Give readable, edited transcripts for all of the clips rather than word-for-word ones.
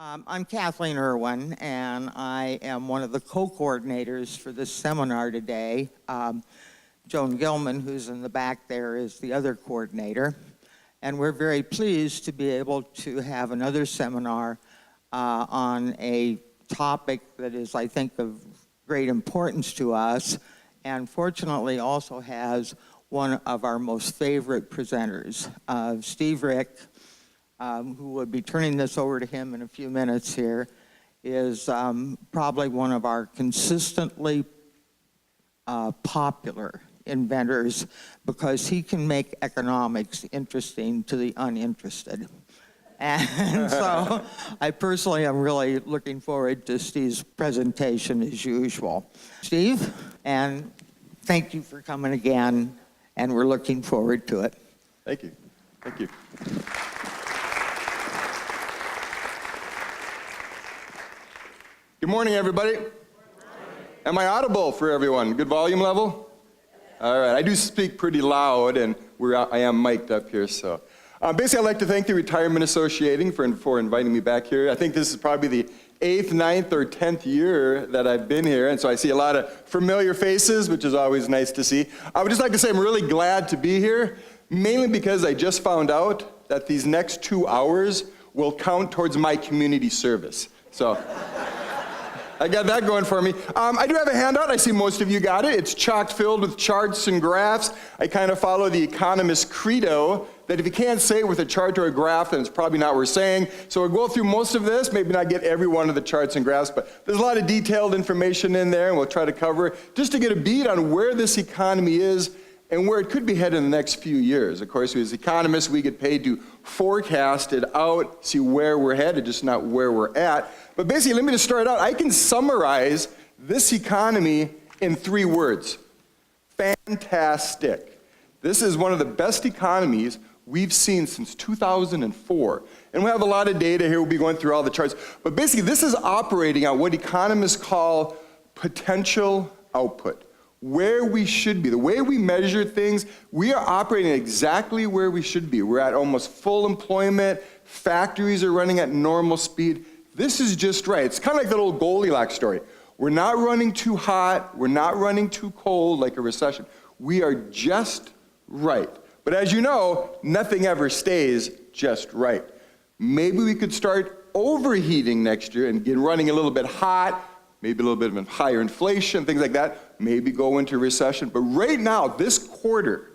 I'm Kathleen Irwin, and I am one of the co-coordinators for this seminar today. Joan Gilman, who's in the back there, is the other coordinator. And we're very pleased to be able to have another seminar on a topic that is, I think, of great importance to us, and fortunately also has one of our most favorite presenters, Steve Rick, who will be turning this over to him in a few minutes here, is probably one of our consistently popular inventors because he can make economics interesting to the uninterested. And so I personally am really looking forward to Steve's presentation as usual. Steve, and thank you for coming again, and we're looking forward to it. Thank you. Thank you. Good morning, everybody. Good morning. Am I audible for everyone? Good volume level? All right. I do speak pretty loud, and I am mic'd up here, so. Basically, I'd like to thank the Retirement Association for inviting me back here. I think this is probably the 8th, 9th, or 10th year that I've been here, and so I see a lot of familiar faces, which is always nice to see. I would just like to say I'm really glad to be here, mainly because I just found out that these next 2 hours will count towards my community service. So I got that going for me. I do have a handout. I see most of you got it. It's chock filled with charts and graphs. I kind of follow the economist credo that if you can't say it with a chart or a graph, then it's probably not worth saying. So we'll go through most of this, maybe not get every one of the charts and graphs, but there's a lot of detailed information in there, and we'll try to cover it just to get a beat on where this economy is and where it could be headed in the next few years. Of course, as economists, we get paid to forecast it out, see where we're headed, just not where we're at. But basically, let me just start out. I can summarize this economy in 3 words. Fantastic. This is one of the best economies we've seen since 2004. And we have a lot of data here. We'll be going through all the charts. But basically, this is operating on what economists call potential output. Where we should be. The way we measure things, we are operating exactly where we should be. We're at almost full employment. Factories are running at normal speed. This is just right. It's kind of like that old Goldilocks story. We're not running too hot. We're not running too cold like a recession. We are just right. But as you know, nothing ever stays just right. Maybe we could start overheating next year and get running a little bit hot, maybe a little bit of higher inflation, things like that, maybe go into recession. But right now, this quarter,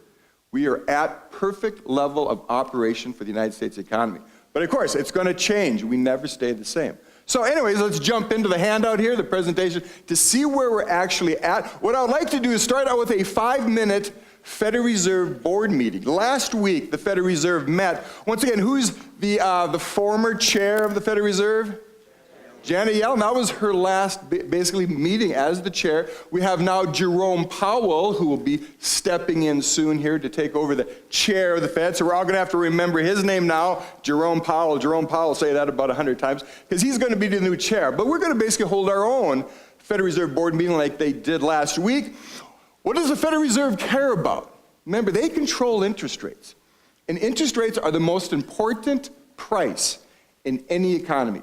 we are at perfect level of operation for the United States economy. But of course, it's going to change. We never stay the same. So anyways, let's jump into the handout here, the presentation, to see where we're actually at. What I would like to do is start out with a 5-minute Federal Reserve board meeting. Last week, the Federal Reserve met. Once again, who's the former chair of the Federal Reserve? Janet Yellen. That was her last, basically, meeting as the chair. We have now Jerome Powell, who will be stepping in soon here to take over the chair of the Fed. So we're all going to have to remember his name now, Jerome Powell. Jerome Powell, say that about 100 times, because he's going to be the new chair. But we're going to basically hold our own Federal Reserve board meeting like they did last week. What does the Federal Reserve care about? Remember, they control interest rates. And interest rates are the most important price in any economy.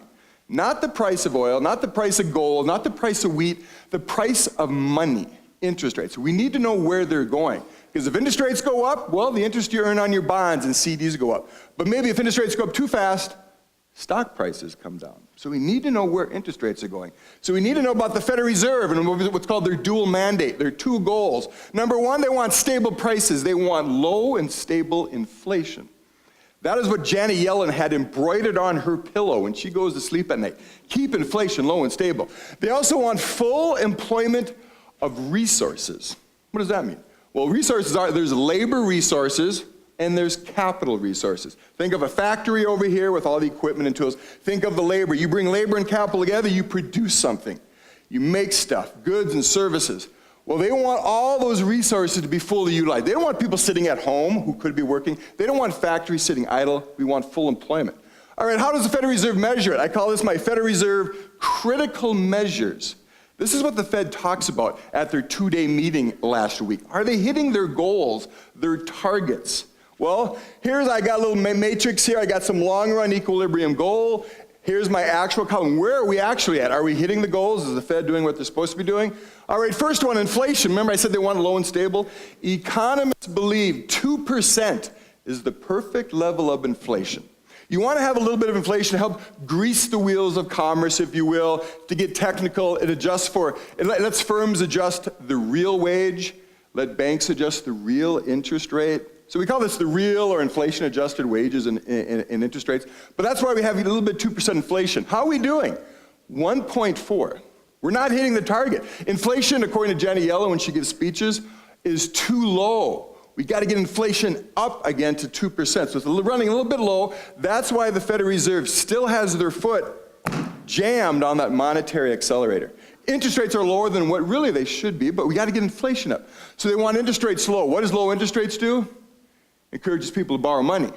Not the price of oil, not the price of gold, not the price of wheat, the price of money, interest rates. We need to know where they're going. Because if interest rates go up, well, the interest you earn on your bonds and CDs go up. But maybe if interest rates go up too fast, stock prices come down. So we need to know where interest rates are going. So we need to know about the Federal Reserve and what's called their dual mandate, their 2 goals. Number 1, they want stable prices. They want low and stable inflation. That is what Janet Yellen had embroidered on her pillow when she goes to sleep at night. Keep inflation low and stable. They also want full employment of resources. What does that mean? Well, resources there's labor resources and there's capital resources. Think of a factory over here with all the equipment and tools. Think of the labor. You bring labor and capital together, you produce something. You make stuff, goods and services. Well, they want all those resources to be fully utilized. They don't want people sitting at home who could be working. They don't want factories sitting idle. We want full employment. All right, how does the Federal Reserve measure it? I call this my Federal Reserve critical measures. This is what the Fed talks about at their 2-day meeting last week. Are they hitting their goals, their targets? Well, I got a little matrix here. I got some long-run equilibrium goal, Here's my actual column. Where are we actually at? Are we hitting the goals? Is the Fed doing what they're supposed to be doing? All right, first one, inflation. Remember I said they want low and stable? Economists believe 2% is the perfect level of inflation. You want to have a little bit of inflation to help grease the wheels of commerce, if you will. To get technical, it lets firms adjust the real wage, let banks adjust the real interest rate. So we call this the real or inflation-adjusted wages and interest rates. But that's why we have a little bit 2% inflation. How are we doing? 1.4. We're not hitting the target. Inflation, according to Janet Yellen when she gives speeches, is too low. We got to get inflation up again to 2%. So it's running a little bit low. That's why the Federal Reserve still has their foot jammed on that monetary accelerator. Interest rates are lower than what really they should be, but we got to get inflation up. So they want interest rates low. What does low interest rates do? Encourages people to borrow money.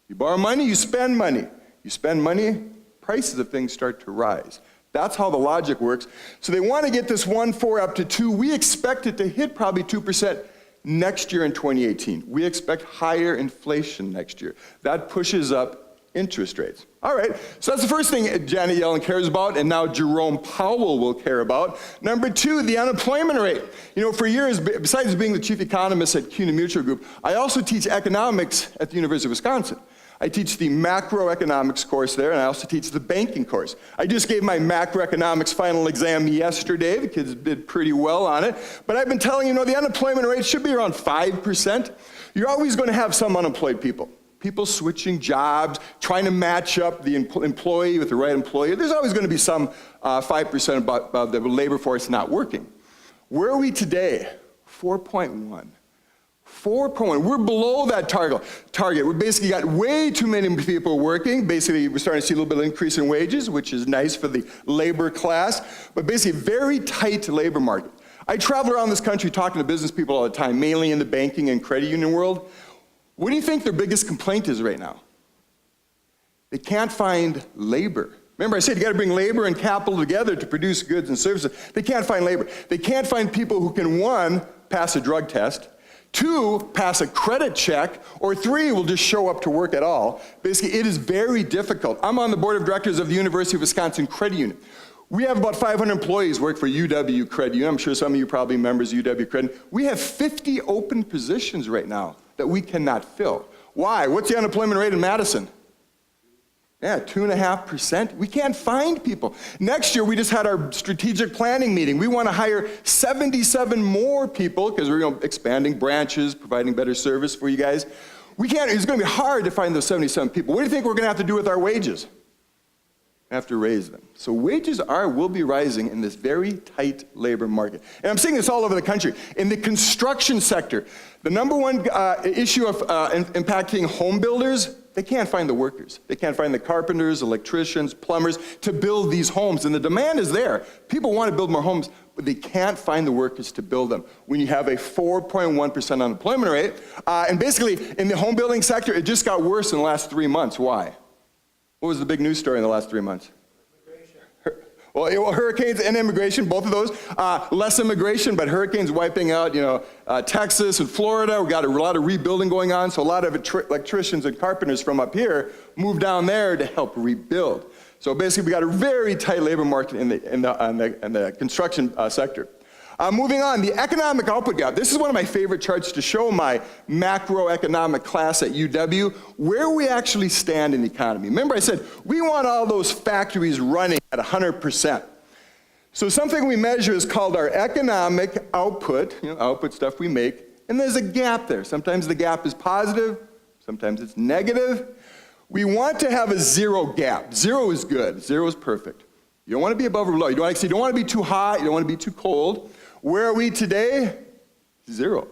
You borrow money, you spend money. You spend money, prices of things start to rise. That's how the logic works. So they want to get this 1.4 up to 2. We expect it to hit probably 2% next year in 2018. We expect higher inflation next year. That pushes up interest rates. All right, so that's the first thing Janet Yellen cares about, and now Jerome Powell will care about. Number 2, the unemployment rate. You know, for years, besides being the chief economist at CUNY Mutual Group, I also teach economics at the University of Wisconsin. I teach the macroeconomics course there, and I also teach the banking course. I just gave my macroeconomics final exam yesterday. The kids did pretty well on it. But I've been telling you, the unemployment rate should be around 5%. You're always going to have some unemployed people. People switching jobs, trying to match up the employee with the right employer. There's always going to be some 5% about the labor force not working. Where are we today? 4.1. 4.1. We're below that target. We basically got way too many people working. Basically, we're starting to see a little bit of increase in wages, which is nice for the labor class, but basically a very tight labor market. I travel around this country talking to business people all the time, mainly in the banking and credit union world. What do you think their biggest complaint is right now? They can't find labor. Remember I said you got to bring labor and capital together to produce goods and services. They can't find labor. They can't find people who can, 1, pass a drug test, 2, pass a credit check, or 3, will just show up to work at all. Basically, it is very difficult. I'm on the board of directors of the University of Wisconsin Credit Union. We have about 500 employees work for UW Credit Union. I'm sure some of you probably members of UW Credit. We have 50 open positions right now that we cannot fill. Why? What's the unemployment rate in Madison? Yeah, 2.5%. We can't find people. Next year, we just had our strategic planning meeting. We want to hire 77 more people because we're expanding branches, providing better service for you guys. It's going to be hard to find those 77 people. What do you think we're going to have to do with our wages? We have to raise them. So wages will be rising in this very tight labor market. And I'm seeing this all over the country. In the construction sector, the number one issue of impacting home builders, they can't find the workers. They can't find the carpenters, electricians, plumbers to build these homes. And the demand is there. People want to build more homes, but they can't find the workers to build them. When you have a 4.1% unemployment rate, and basically in the home building sector, it just got worse in the last 3 months. Why? What was the big news story in the last 3 months? Well, hurricanes and immigration, both of those. Less immigration, but hurricanes wiping out, Texas and Florida. We got a lot of rebuilding going on, so a lot of electricians and carpenters from up here moved down there to help rebuild. So basically, we got a very tight labor market in the construction sector. Moving on, the economic output gap. This is one of my favorite charts to show my macroeconomic class at UW, where we actually stand in the economy. Remember I said, we want all those factories running at 100%. So something we measure is called our economic output, output stuff we make, and there's a gap there. Sometimes the gap is positive, sometimes it's negative. We want to have a zero gap. 0 is good, 0 is perfect. You don't want to be above or below. You don't want to be too hot, you don't want to be too cold. Where are we today? 0.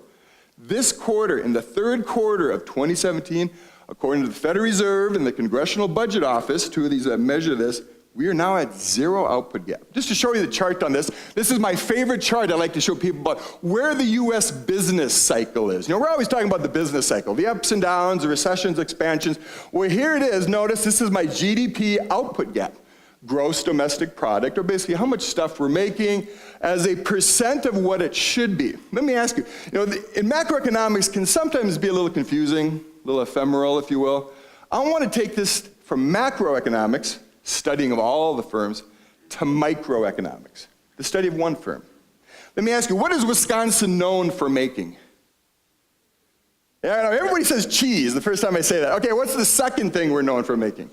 This quarter, in the third quarter of 2017, according to the Federal Reserve and the Congressional Budget Office, 2 of these that measure this, we are now at 0 output gap. Just to show you the chart on this, this is my favorite chart I like to show people about where the U.S. business cycle is. We're always talking about the business cycle, the ups and downs, the recessions, expansions. Well, here it is. Notice this is my GDP output gap. Gross domestic product, or basically how much stuff we're making as a percent of what it should be. Let me ask you, in macroeconomics can sometimes be a little confusing, a little ephemeral, if you will. I want to take this from macroeconomics studying of all the firms, to microeconomics, the study of one firm. Let me ask you, what is Wisconsin known for making? Yeah, I know, everybody says cheese the first time I say that. Okay, what's the second thing we're known for making?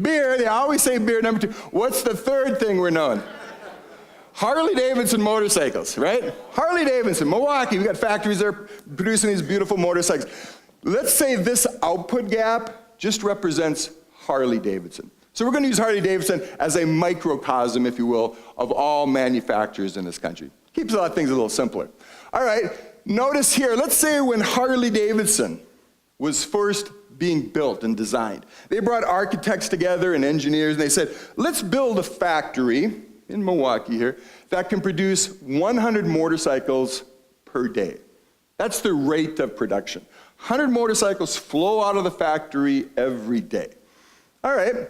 Beer. They always say beer. Number two. What's the third thing we're known? Harley-Davidson motorcycles, right? Harley-Davidson, Milwaukee, we got factories there producing these beautiful motorcycles. Let's say this output gap just represents Harley-Davidson. So we're going to use Harley-Davidson as a microcosm, if you will, of all manufacturers in this country. Keeps a lot of things a little simpler. All right, notice here, let's say when Harley-Davidson was first being built and designed, they brought architects together and engineers, and they said, let's build a factory in Milwaukee here that can produce 100 motorcycles per day. That's the rate of production. 100 motorcycles flow out of the factory every day. All right,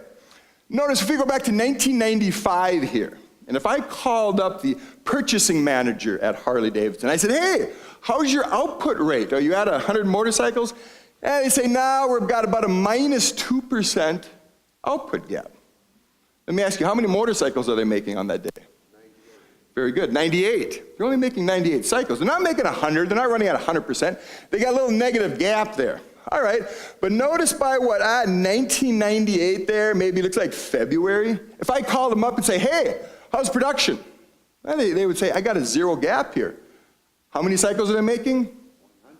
notice if we go back to 1995 here, and if I called up the purchasing manager at Harley-Davidson, I said, hey, how's your output rate? Are you at 100 motorcycles? And they say, no, we've got about a -2% output gap. Let me ask you, how many motorcycles are they making on that day? 98. Very good, 98. They're only making 98 cycles. They're not making 100, they're not running at 100%. They got a little negative gap there. All right, but notice by what, 1998 there, maybe it looks like February. If I called them up and say, hey, how's production? Well, they would say, I got a 0 gap here. How many cycles are they making?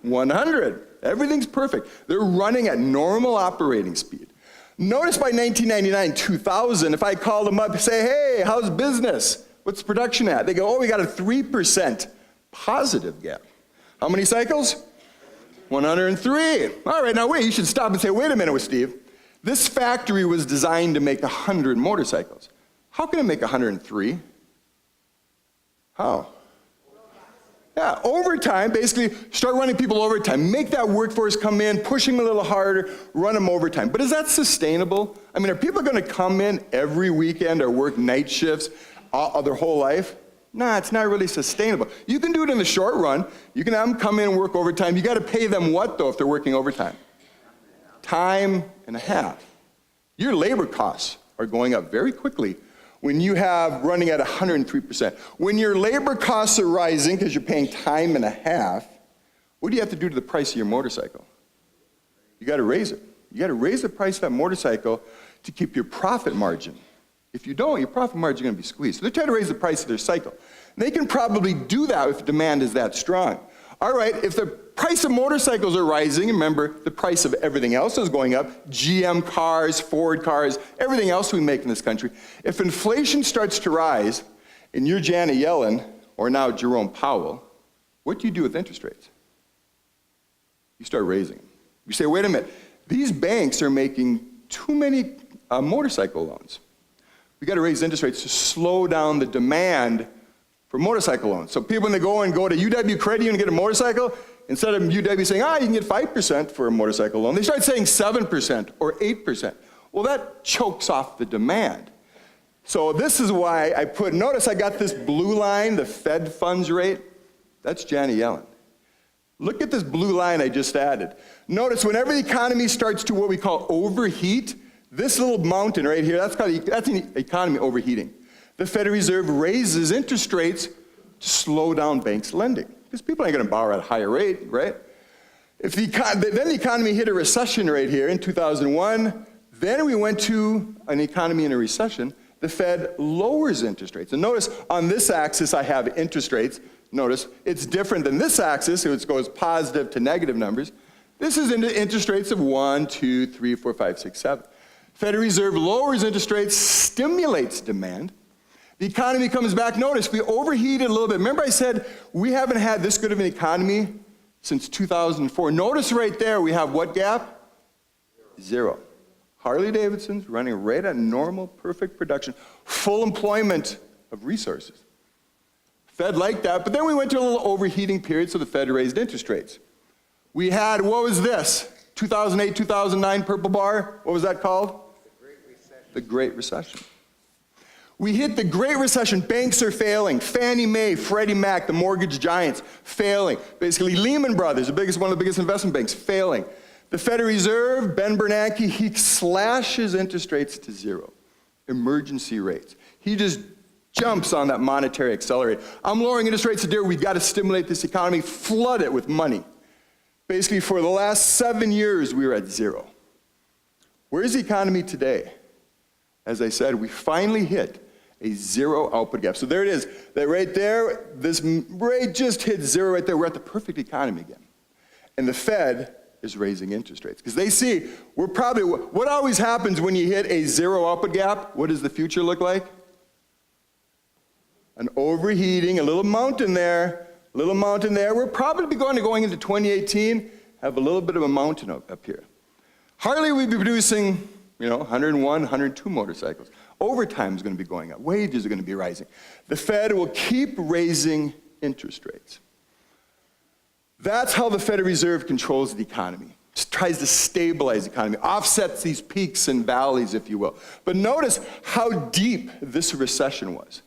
100. Everything's perfect. They're running at normal operating speed. Notice by 1999, 2000, if I called them up and say, hey, how's business? What's production at? They go, oh, we got a 3% positive gap. How many cycles? 103. All right, now wait, you should stop and say, wait a minute, Steve. This factory was designed to make 100 motorcycles. How can it make 103? How? Yeah, overtime, basically start running people overtime. Make that workforce come in, push them a little harder, run them overtime. But is that sustainable? I mean, are people going to come in every weekend or work night shifts their whole life? Nah, it's not really sustainable. You can do it in the short run. You can have them come in and work overtime. You got to pay them what, though, if they're working overtime? Time and a half. Your labor costs are going up very quickly when you have running at 103%. When your labor costs are rising because you're paying time and a half, what do you have to do to the price of your motorcycle? You got to raise it. You got to raise the price of that motorcycle to keep your profit margin. If you don't, your profit margin is going to be squeezed. So they're trying to raise the price of their cycle. And they can probably do that if demand is that strong. All right, if the price of motorcycles are rising, remember, the price of everything else is going up, GM cars, Ford cars, everything else we make in this country. If inflation starts to rise, and you're Janet Yellen, or now Jerome Powell, what do you do with interest rates? You start raising them. You say, wait a minute, these banks are making too many motorcycle loans. We got to raise interest rates to slow down the demand for motorcycle loans. So people, when they go to UW Credit Union and get a motorcycle, instead of UW saying, you can get 5% for a motorcycle loan, they start saying 7% or 8%. Well, that chokes off the demand. So this is why I notice I got this blue line, the Fed funds rate. That's Janet Yellen. Look at this blue line I just added. Notice whenever the economy starts to what we call overheat, this little mountain right here, that's an economy overheating. The Federal Reserve raises interest rates to slow down banks' lending. Because people ain't going to borrow at a higher rate, right? Then the economy hit a recession right here in 2001. Then we went to an economy in a recession. The Fed lowers interest rates. And notice on this axis I have interest rates. Notice it's different than this axis, which goes positive to negative numbers. This is interest rates of 1, 2, 3, 4, 5, 6, 7. Federal Reserve lowers interest rates, stimulates demand. The economy comes back. Notice we overheated a little bit. Remember I said we haven't had this good of an economy since 2004. Notice right there we have what gap? 0. Harley-Davidson's running right at normal, perfect production, full employment of resources. Fed liked that, but then we went to a little overheating period, so the Fed raised interest rates. We had, what was this? 2008, 2009 purple bar. What was that called? The Great Recession. We hit the Great Recession. Banks are failing. Fannie Mae, Freddie Mac, the mortgage giants, failing. Basically, Lehman Brothers, one of the biggest investment banks, failing. The Federal Reserve, Ben Bernanke, he slashes interest rates to 0. emergency rates. He just jumps on that monetary accelerator. I'm lowering interest rates today. We've got to stimulate this economy, flood it with money. Basically, for the last 7 years, we were at zero. Where's the economy today? As I said, we finally hit a zero output gap. So there it is. That right there, this rate just hit zero right there. We're at the perfect economy again. And the Fed is raising interest rates because they see we're probably, what always happens when you hit a zero output gap, what does the future look like? An overheating, a little mountain there, a little mountain there. We're probably going into 2018, have a little bit of a mountain up here. Harley will be producing, 101, 102 motorcycles. Overtime is going to be going up. Wages are going to be rising. The Fed will keep raising interest rates. That's how the Federal Reserve controls the economy. It tries to stabilize the economy, offsets these peaks and valleys, if you will. But notice how deep this recession was.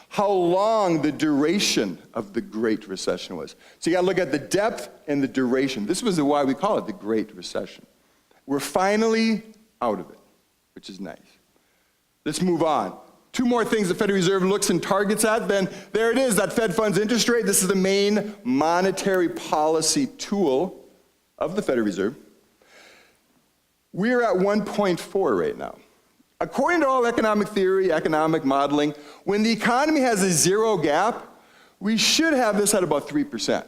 How long the duration of the Great Recession was. So you got to look at the depth and the duration. This was why we call it the Great Recession. We're finally out of it, which is nice. Let's move on. Two more things the Federal Reserve looks and targets at, then there it is, that Fed funds interest rate. This is the main monetary policy tool of the Federal Reserve. We're at 1.4 right now. According to all economic theory, economic modeling, when the economy has a zero gap, we should have this at about 3%.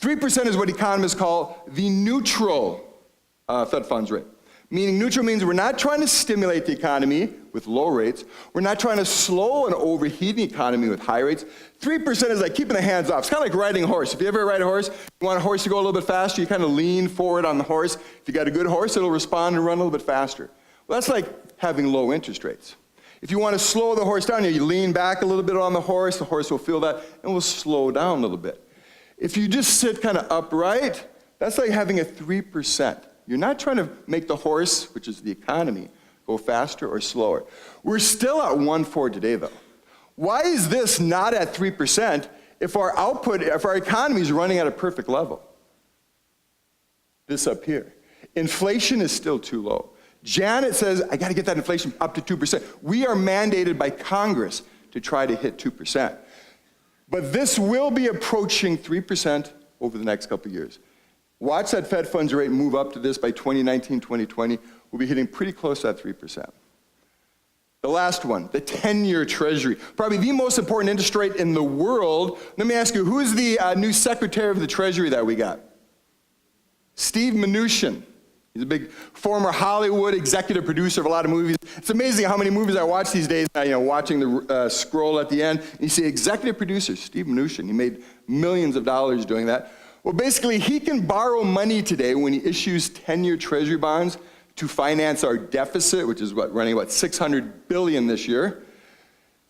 3% is what economists call the neutral Fed funds rate. Meaning neutral means we're not trying to stimulate the economy with low rates. We're not trying to slow an overheating economy with high rates. 3% is like keeping the hands off. It's kind of like riding a horse. If you ever ride a horse, you want a horse to go a little bit faster, you kind of lean forward on the horse. If you got a good horse, it'll respond and run a little bit faster. Well, that's like having low interest rates. If you want to slow the horse down, you lean back a little bit on the horse will feel that and will slow down a little bit. If you just sit kind of upright, that's like having a 3%. You're not trying to make the horse, which is the economy, go faster or slower. We're still at 1.4 today, though. Why is this not at 3% if our output, if our economy is running at a perfect level? This up here. Inflation is still too low. Janet says, I got to get that inflation up to 2%. We are mandated by Congress to try to hit 2%. But this will be approaching 3% over the next couple of years. Watch that Fed funds rate move up to this by 2019, 2020. We'll be hitting pretty close to that 3%. The last one, the 10-year Treasury. Probably the most important interest rate in the world. Let me ask you, who is the new Secretary of the Treasury that we got? Steve Mnuchin. He's a big former Hollywood executive producer of a lot of movies. It's amazing how many movies I watch these days, watching the scroll at the end. And you see executive producer, Steve Mnuchin. He made millions of dollars doing that. Well, basically, he can borrow money today when he issues 10-year Treasury bonds to finance our deficit, which is running about $600 billion this year.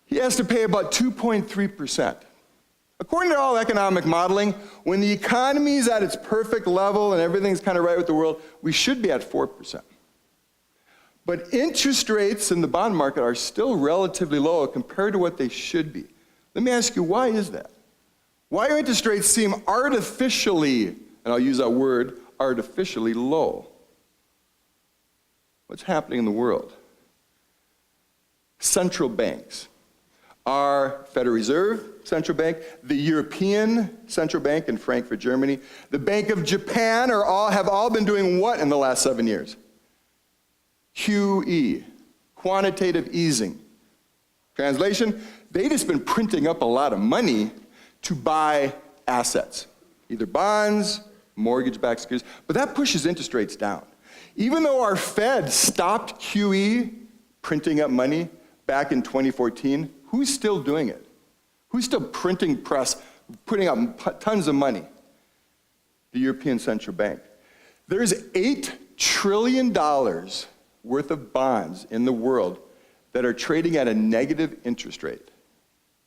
He has to pay about 2.3%. According to all economic modeling, when the economy is at its perfect level and everything's kind of right with the world, we should be at 4%. But interest rates in the bond market are still relatively low compared to what they should be. Let me ask you, why is that? Why do interest rates seem artificially, and I'll use that word, artificially low? What's happening in the world? Central banks. Our Federal Reserve Central Bank, the European Central Bank in Frankfurt, Germany, the Bank of Japan have all been doing what in the last 7 years? QE, quantitative easing. Translation, they've just been printing up a lot of money to buy assets, either bonds, mortgage-backed securities, but that pushes interest rates down. Even though our Fed stopped QE, printing up money, back in 2014, who's still doing it? Who's still printing press, putting up tons of money? The European Central Bank. There's $8 trillion worth of bonds in the world that are trading at a negative interest rate.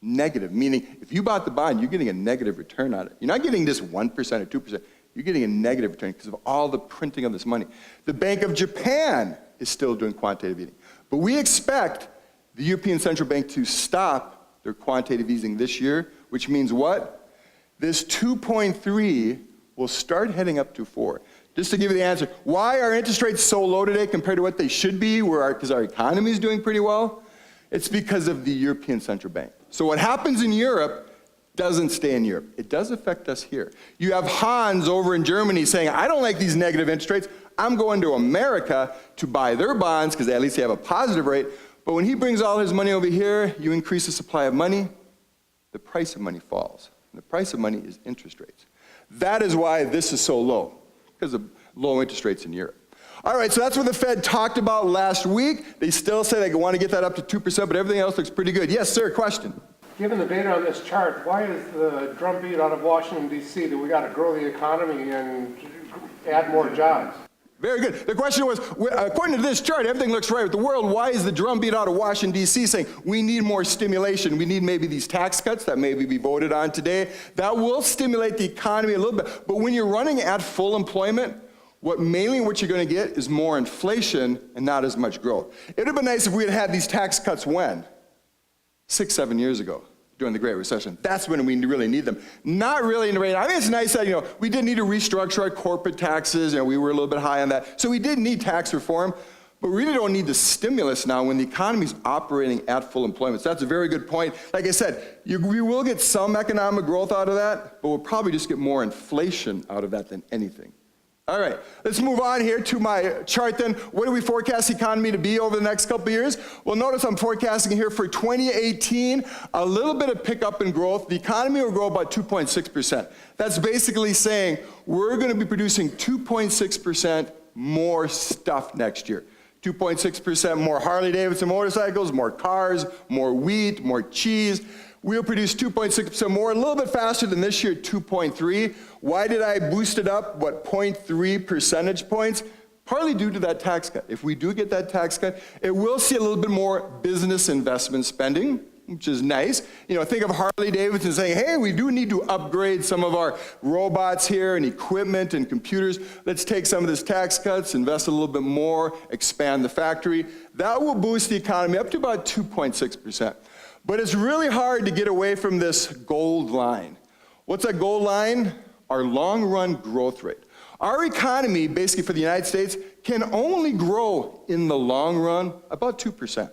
Negative, meaning if you bought the bond, you're getting a negative return on it. You're not getting this 1% or 2%. You're getting a negative return because of all the printing of this money. The Bank of Japan is still doing quantitative easing. But we expect the European Central Bank to stop their quantitative easing this year, which means what? This 2.3 will start heading up to 4. Just to give you the answer, why are interest rates so low today compared to what they should be, because our economy is doing pretty well? It's because of the European Central Bank. So what happens in Europe doesn't stay in Europe. It does affect us here. You have Hans over in Germany saying, I don't like these negative interest rates. I'm going to America to buy their bonds because at least they have a positive rate. But when he brings all his money over here, you increase the supply of money, the price of money falls. And the price of money is interest rates. That is why this is so low, because of low interest rates in Europe. All right, so that's what the Fed talked about last week. They still say they want to get that up to 2%, but everything else looks pretty good. Yes, sir, question? Given the data on this chart, why is the drumbeat out of Washington, D.C. that we got to grow the economy and add more jobs? Very good. The question was, according to this chart, everything looks right with the world. Why is the drumbeat out of Washington, D.C. saying we need more stimulation? We need maybe these tax cuts that maybe be voted on today. That will stimulate the economy a little bit. But when you're running at full employment, what you're going to get is more inflation and not as much growth. It would have been nice if we had had these tax cuts when? 6, 7 years ago, during the Great Recession. That's when we really need them. Not really in the rate. I think it's nice that, we did need to restructure our corporate taxes. We were a little bit high on that. So we did need tax reform, but we really don't need the stimulus now when the economy's operating at full employment. So that's a very good point. Like I said, we will get some economic growth out of that, but we'll probably just get more inflation out of that than anything. All right, let's move on here to my chart then. What do we forecast the economy to be over the next couple of years? Well, notice I'm forecasting here for 2018, a little bit of pickup in growth. The economy will grow about 2.6%. That's basically saying we're going to be producing 2.6% more stuff next year. 2.6% more Harley-Davidson motorcycles, more cars, more wheat, more cheese. We'll produce 2.6% more, a little bit faster than this year, 2.3. Why did I boost it up, 0.3 percentage points? Partly due to that tax cut. If we do get that tax cut, it will see a little bit more business investment spending, which is nice. Think of Harley-Davidson saying, hey, we do need to upgrade some of our robots here and equipment and computers. Let's take some of this tax cuts, invest a little bit more, expand the factory. That will boost the economy up to about 2.6%. But it's really hard to get away from this gold line. What's that gold line? Our long-run growth rate. Our economy, basically for the United States, can only grow in the long run about 2%.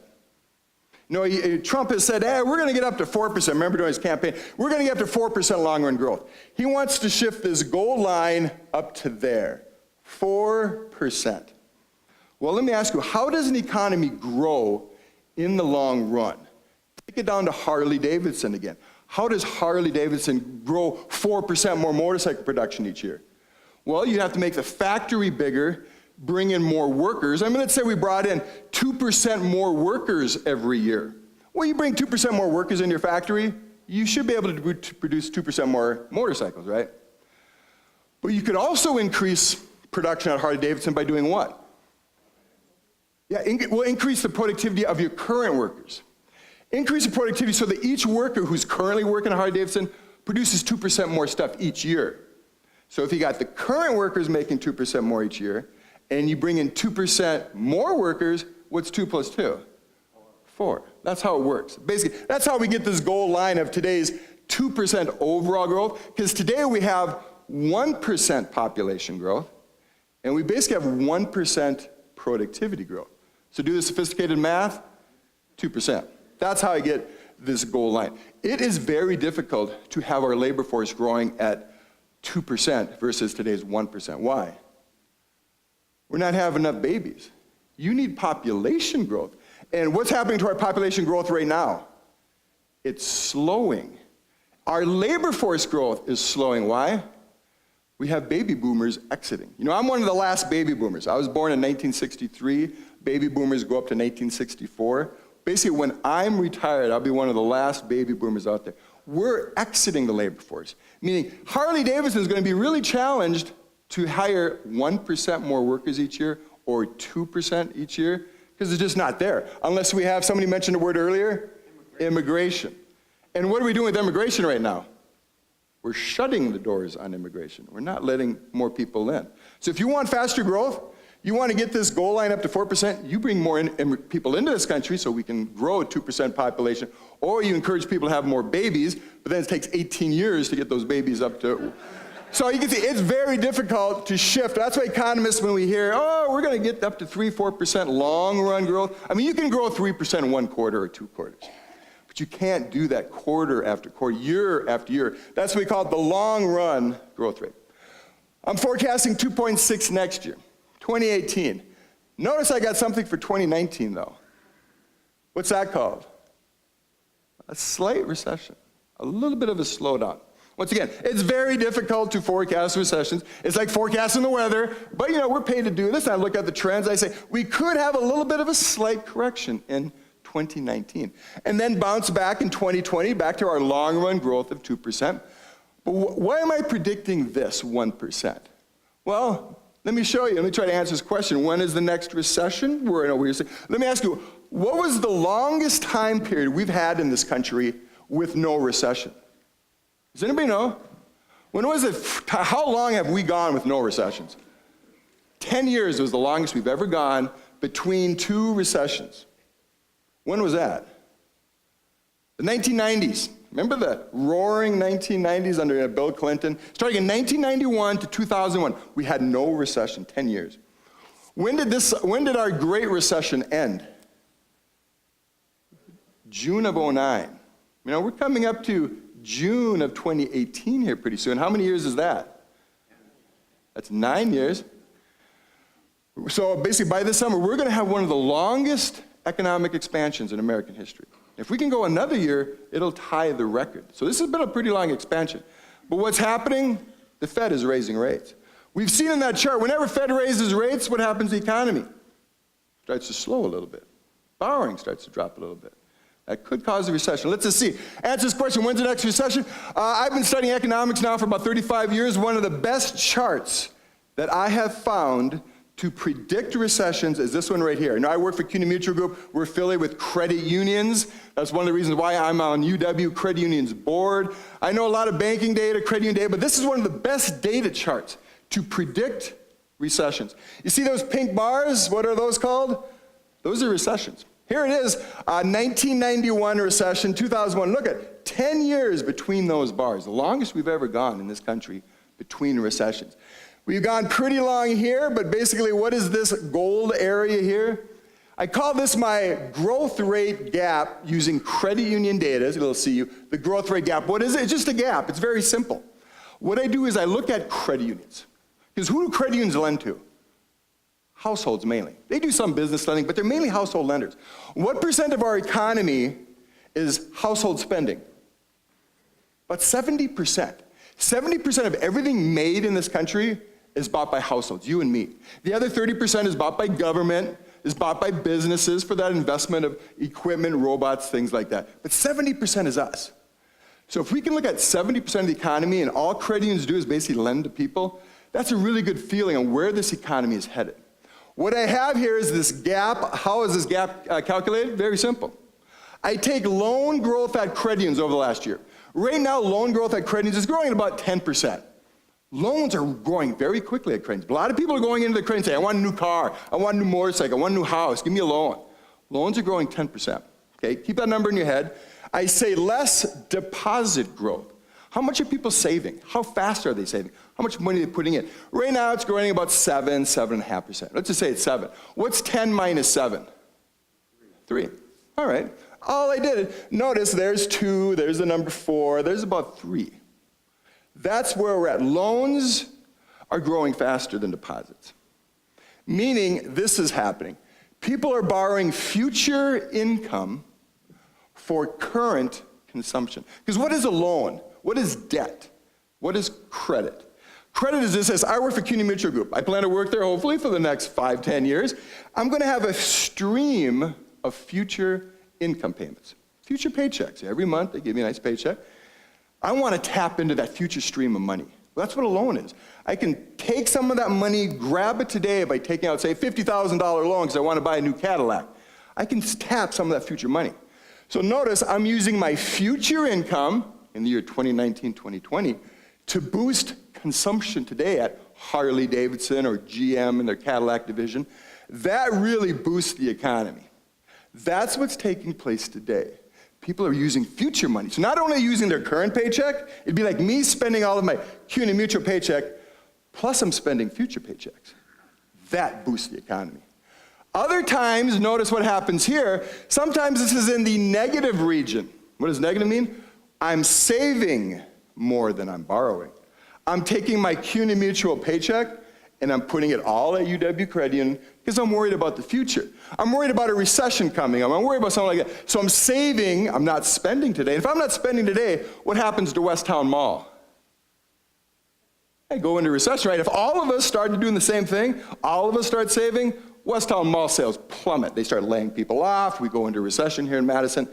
Trump has said, hey, we're going to get up to 4%. Remember during his campaign, we're going to get up to 4% long-run growth. He wants to shift this gold line up to there, 4%. Well, let me ask you, how does an economy grow in the long run? Take it down to Harley-Davidson again. How does Harley-Davidson grow 4% more motorcycle production each year? Well, you have to make the factory bigger, bring in more workers. Let's say we brought in 2% more workers every year. Well, you bring 2% more workers in your factory, you should be able to produce 2% more motorcycles, right? But you could also increase production at Harley-Davidson by doing what? Yeah, increase the productivity of your current workers. Increase the productivity so that each worker who's currently working at Harley-Davidson produces 2% more stuff each year. So if you got the current workers making 2% more each year, and you bring in 2% more workers, what's 2 plus 2? 4. That's how it works. Basically, that's how we get this goal line of today's 2% overall growth, because today we have 1% population growth, and we basically have 1% productivity growth. So do the sophisticated math, 2%. That's how I get this goal line. It is very difficult to have our labor force growing at 2% versus today's 1%. Why? We're not having enough babies. You need population growth. And what's happening to our population growth right now? It's slowing. Our labor force growth is slowing. Why? We have baby boomers exiting. I'm one of the last baby boomers. I was born in 1963. Baby boomers go up to 1964. Basically, when I'm retired, I'll be one of the last baby boomers out there. We're exiting the labor force, meaning Harley-Davidson is going to be really challenged to hire 1% more workers each year or 2% each year, because it's just not there. Unless we have, somebody mentioned the word earlier, immigration. And what are we doing with immigration right now? We're shutting the doors on immigration. We're not letting more people in. So if you want faster growth, you want to get this goal line up to 4%, you bring more people into this country so we can grow a 2% population, or you encourage people to have more babies, but then it takes 18 years to get those babies up to So you can see it's very difficult to shift. That's why economists, when we hear, oh, we're going to get up to 3-4% long-run growth. I mean, you can grow 3% in 1 quarter or 2 quarters. But you can't do that quarter after quarter, year after year. That's what we call it the long-run growth rate. I'm forecasting 2.6 next year, 2018. Notice I got something for 2019, though. What's that called? A slight recession, a little bit of a slowdown. Once again, it's very difficult to forecast recessions. It's like forecasting the weather, but we're paid to do this. I look at the trends, I say, we could have a little bit of a slight correction in 2019, and then bounce back in 2020, back to our long-run growth of 2%. But why am I predicting this 1%? Well, let me show you. Let me try to answer this question. When is the next recession? Let me ask you, what was the longest time period we've had in this country with no recession? Does anybody know? When was it? How long have we gone with no recessions? 10 years was the longest we've ever gone between 2 recessions. When was that? The 1990s. Remember the roaring 1990s under Bill Clinton? Starting in 1991 to 2001, we had no recession, 10 years. When did our Great Recession end? June of 2009. We're coming up to June of 2018 here pretty soon. How many years is that? That's 9 years. So basically by this summer, we're going to have one of the longest economic expansions in American history. If we can go another year, it'll tie the record. So this has been a pretty long expansion. But what's happening? The Fed is raising rates. We've seen in that chart, whenever Fed raises rates, what happens to the economy? It starts to slow a little bit. Borrowing starts to drop a little bit. That could cause a recession. Let's just see. Answer this question, when's the next recession? I've been studying economics now for about 35 years. One of the best charts that I have found to predict recessions is this one right here. I work for CUNY Mutual Group. We're affiliated with credit unions. That's one of the reasons why I'm on UW Credit Union's board. I know a lot of banking data, credit union data, but this is one of the best data charts to predict recessions. You see those pink bars? What are those called? Those are recessions. Here it is, 1991 recession, 2001. Look at 10 years between those bars, the longest we've ever gone in this country between recessions. We've gone pretty long here, but basically what is this gold area here? I call this my growth rate gap using credit union data, as you'll see the growth rate gap. What is it? It's just a gap. It's very simple. What I do is I look at credit unions. Because who do credit unions lend to? Households mainly. They do some business lending, but they're mainly household lenders. What percent of our economy is household spending? About 70%. 70% of everything made in this country is bought by households, you and me. The other 30% is bought by government, is bought by businesses for that investment of equipment, robots, things like that. But 70% is us. So if we can look at 70% of the economy and all credit unions do is basically lend to people, that's a really good feeling on where this economy is headed. What I have here is this gap. How is this gap calculated? Very simple. I take loan growth at credit unions over the last year. Right now, loan growth at credit unions is growing at about 10%. Loans are growing very quickly at credit unions. A lot of people are going into the credit unions saying, I want a new car, I want a new motorcycle, I want a new house, give me a loan. Loans are growing 10%. Okay, keep that number in your head. I say less deposit growth. How much are people saving? How fast are they saving? How much money are they putting in? Right now, it's growing about 7.5%. Let's just say it's 7. What's 10 minus 7? 3. All right. All I did, notice there's 2, there's the number 4, there's about 3. That's where we're at. Loans are growing faster than deposits. Meaning this is happening. People are borrowing future income for current consumption. Because what is a loan? What is debt? What is credit? Credit is this. I work for CUNY Mutual Group. I plan to work there hopefully for the next 5, 10 years. I'm going to have a stream of future income payments, future paychecks. Every month they give me a nice paycheck. I want to tap into that future stream of money. Well, that's what a loan is. I can take some of that money, grab it today by taking out, say, a $50,000 loan because I want to buy a new Cadillac. I can tap some of that future money. So notice I'm using my future income in the year 2019, 2020 to boost consumption today at Harley-Davidson or GM in their Cadillac division. That really boosts the economy. That's what's taking place today. People are using future money. So not only using their current paycheck, it'd be like me spending all of my CUNY Mutual paycheck, plus I'm spending future paychecks. That boosts the economy. Other times, notice what happens here. Sometimes this is in the negative region. What does negative mean? I'm saving more than I'm borrowing. I'm taking my CUNY Mutual paycheck and I'm putting it all at UW Credit Union because I'm worried about the future. I'm worried about a recession coming. I'm worried about something like that. So I'm saving, I'm not spending today. If I'm not spending today, what happens to Westtown Mall? I go into recession, right? If all of us started doing the same thing, all of us start saving, Westtown Mall sales plummet. They start laying people off. We go into recession here in Madison.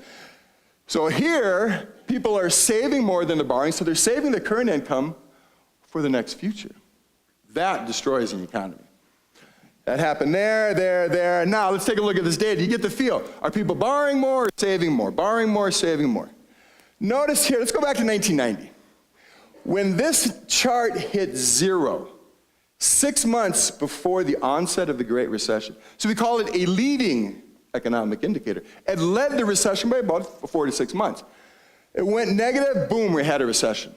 So here, people are saving more than they're borrowing, so they're saving the current income for the next future. That destroys the economy. That happened there. Now, let's take a look at this data. You get the feel. Are people borrowing more or saving more? Borrowing more, saving more. Notice here, let's go back to 1990. When this chart hit 0, 6 months before the onset of the Great Recession, so we call it a leading economic indicator. It led the recession by about 4 to 6 months. It went negative, boom, we had a recession.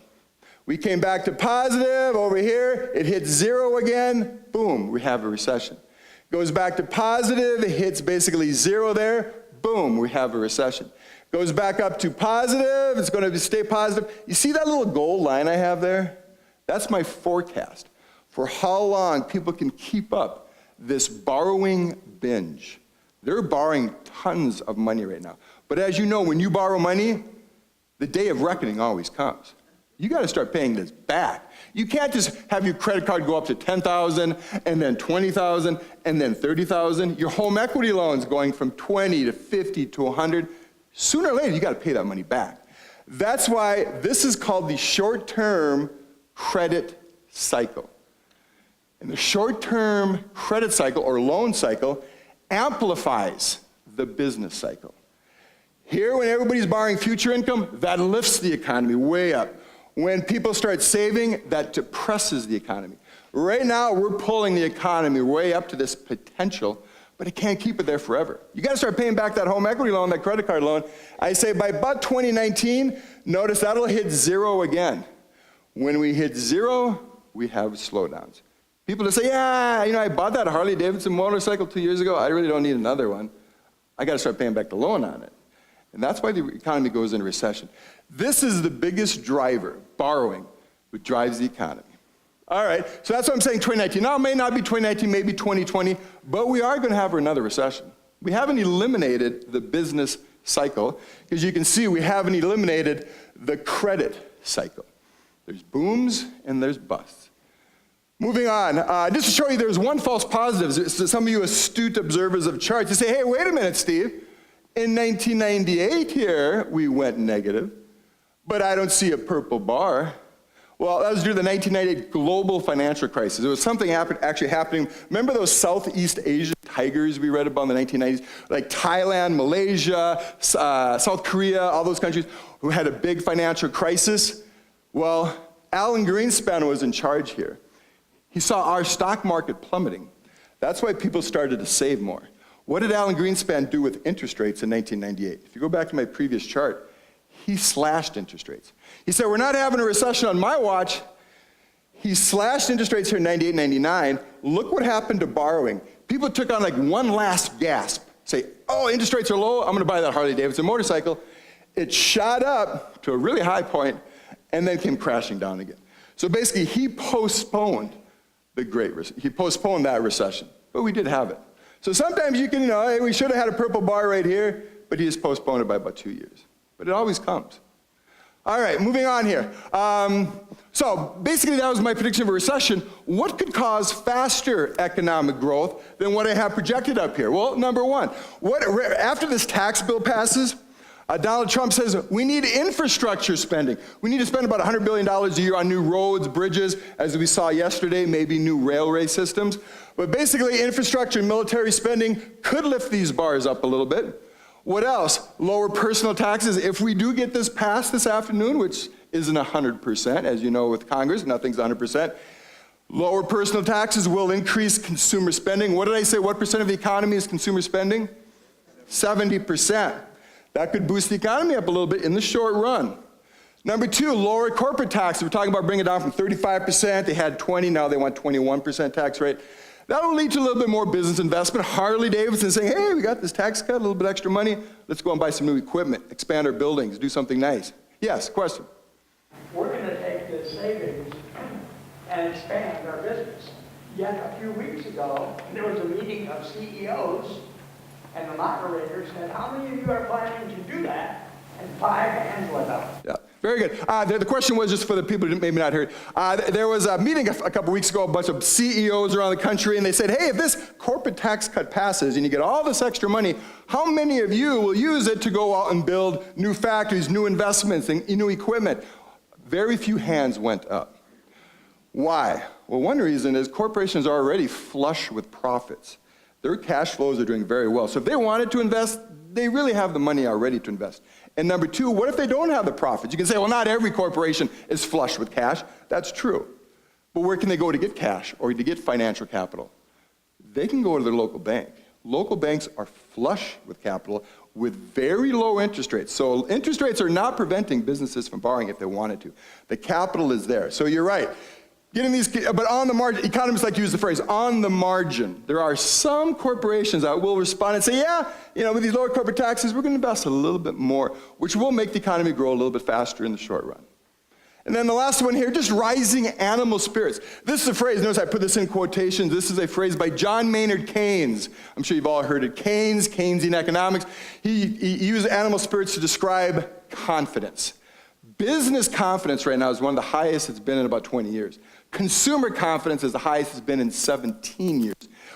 We came back to positive over here, it hit 0 again, boom, we have a recession. Goes back to positive, it hits basically 0 there, boom, we have a recession. Goes back up to positive, it's going to stay positive. You see that little gold line I have there? That's my forecast for how long people can keep up this borrowing binge. They're borrowing tons of money right now. But as you know, when you borrow money, the day of reckoning always comes. You got to start paying this back. You can't just have your credit card go up to $10,000 and then $20,000 and then $30,000. Your home equity loan's going from $20 to $50 to $100. Sooner or later, you got to pay that money back. That's why this is called the short-term credit cycle. And the short-term credit cycle or loan cycle amplifies the business cycle. Here, when everybody's borrowing future income, that lifts the economy way up. When people start saving, that depresses the economy. Right now, we're pulling the economy way up to this potential, but it can't keep it there forever. You got to start paying back that home equity loan, that credit card loan. I say by about 2019, notice that'll hit 0 again. When we hit 0, we have slowdowns. People just say, yeah, I bought that Harley Davidson motorcycle 2 years ago. I really don't need another one. I got to start paying back the loan on it. And that's why the economy goes into recession. This is the biggest driver, borrowing, which drives the economy. All right, so that's what I'm saying, 2019. Now, it may not be 2019, maybe 2020, but we are going to have another recession. We haven't eliminated the business cycle, because you can see we haven't eliminated the credit cycle. There's booms and there's busts. Moving on, just to show you there's one false positive. So some of you astute observers of charts, you say, hey, wait a minute, Steve. In 1998 here, we went negative, but I don't see a purple bar. Well, that was due to the 1998 global financial crisis. There was something actually happening. Remember those Southeast Asian tigers we read about in the 1990s? Like Thailand, Malaysia, South Korea, all those countries who had a big financial crisis? Well, Alan Greenspan was in charge here. He saw our stock market plummeting. That's why people started to save more. What did Alan Greenspan do with interest rates in 1998? If you go back to my previous chart, he slashed interest rates. He said, we're not having a recession on my watch. He slashed interest rates here in 98, 99. Look what happened to borrowing. People took on like one last gasp. Say, oh, interest rates are low, I'm going to buy that Harley Davidson motorcycle. It shot up to a really high point and then came crashing down again. So basically, he postponed he postponed that recession, but we did have it. So sometimes you can, hey, we should have had a purple bar right here, but he just postponed it by about 2 years. But it always comes. All right, moving on here. So basically that was my prediction of a recession. What could cause faster economic growth than what I have projected up here? Well, number one, after this tax bill passes, Donald Trump says we need infrastructure spending. We need to spend about $100 billion a year on new roads, bridges, as we saw yesterday, maybe new railway systems. But basically, infrastructure and military spending could lift these bars up a little bit. What else? Lower personal taxes. If we do get this passed this afternoon, which isn't 100%, as you know with Congress, nothing's 100%, lower personal taxes will increase consumer spending. What did I say? What percent of the economy is consumer spending? 70%. That could boost the economy up a little bit in the short run. Number two, lower corporate taxes. We're talking about bringing it down from 35%. They had 20, now they want 21% tax rate. That will lead to a little bit more business investment. Harley-Davidson saying, hey, we got this tax cut, a little bit extra money. Let's go and buy some new equipment, expand our buildings, do something nice. Yes, question? We're going to take this savings and expand our business. Yet a few weeks ago, there was a meeting of CEOs, and the moderator said, how many of you are planning to do that? And 5 hands went up. Yeah, very good. The question was, just for the people who maybe not heard, there was a meeting a couple weeks ago, a bunch of CEOs around the country, and they said, hey, if this corporate tax cut passes and you get all this extra money, how many of you will use it to go out and build new factories, new investments, and new equipment? Very few hands went up. Why? Well, one reason is corporations are already flush with profits. Their cash flows are doing very well. So if they wanted to invest, they really have the money already to invest. And number two, what if they don't have the profits? You can say, well, not every corporation is flush with cash. That's true. But where can they go to get cash or to get financial capital? They can go to their local bank. Local banks are flush with capital with very low interest rates. So interest rates are not preventing businesses from borrowing if they wanted to. The capital is there. So you're right. Getting these, but on the margin, economists like to use the phrase, on the margin. There are some corporations that will respond and say, yeah, with these lower corporate taxes, we're going to invest a little bit more, which will make the economy grow a little bit faster in the short run. And then the last one here, just rising animal spirits. This is a phrase, notice I put this in quotations. This is a phrase by John Maynard Keynes. I'm sure you've all heard it. Keynes, Keynesian economics. He used animal spirits to describe confidence. Business confidence right now is one of the highest it's been in about 20 years. Consumer confidence is the highest it's been in 17 years.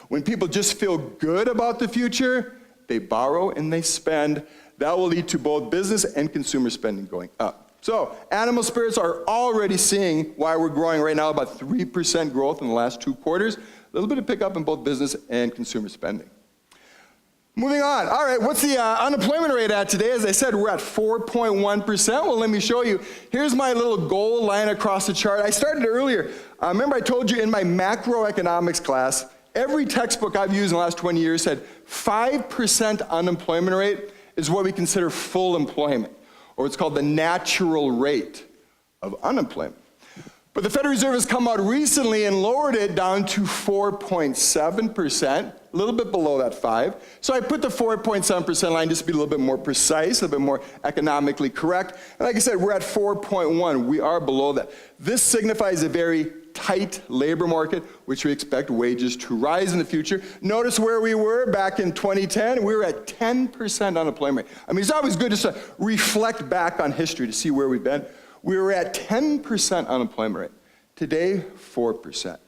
When people just feel good about the future, they borrow and they spend. That will lead to both business and consumer spending going up. So animal spirits are already seeing why we're growing right now about 3% growth in the last 2 quarters. A little bit of pickup in both business and consumer spending. Moving on. All right, what's the unemployment rate at today? As I said, we're at 4.1%. Well, let me show you. Here's my little goal line across the chart. I started earlier. Remember I told you in my macroeconomics class, every textbook I've used in the last 20 years said 5% unemployment rate is what we consider full employment, or it's called the natural rate of unemployment. But the Federal Reserve has come out recently and lowered it down to 4.7%, a little bit below that 5. So I put the 4.7% line just to be a little bit more precise, a little bit more economically correct. And like I said, we're at 4.1. We are below that. This signifies a very tight labor market, which we expect wages to rise in the future. Notice where we were back in 2010. We were at 10% unemployment rate. I mean, it's always good just to reflect back on history to see where we've been. We were at 10% unemployment rate. Today, 4%.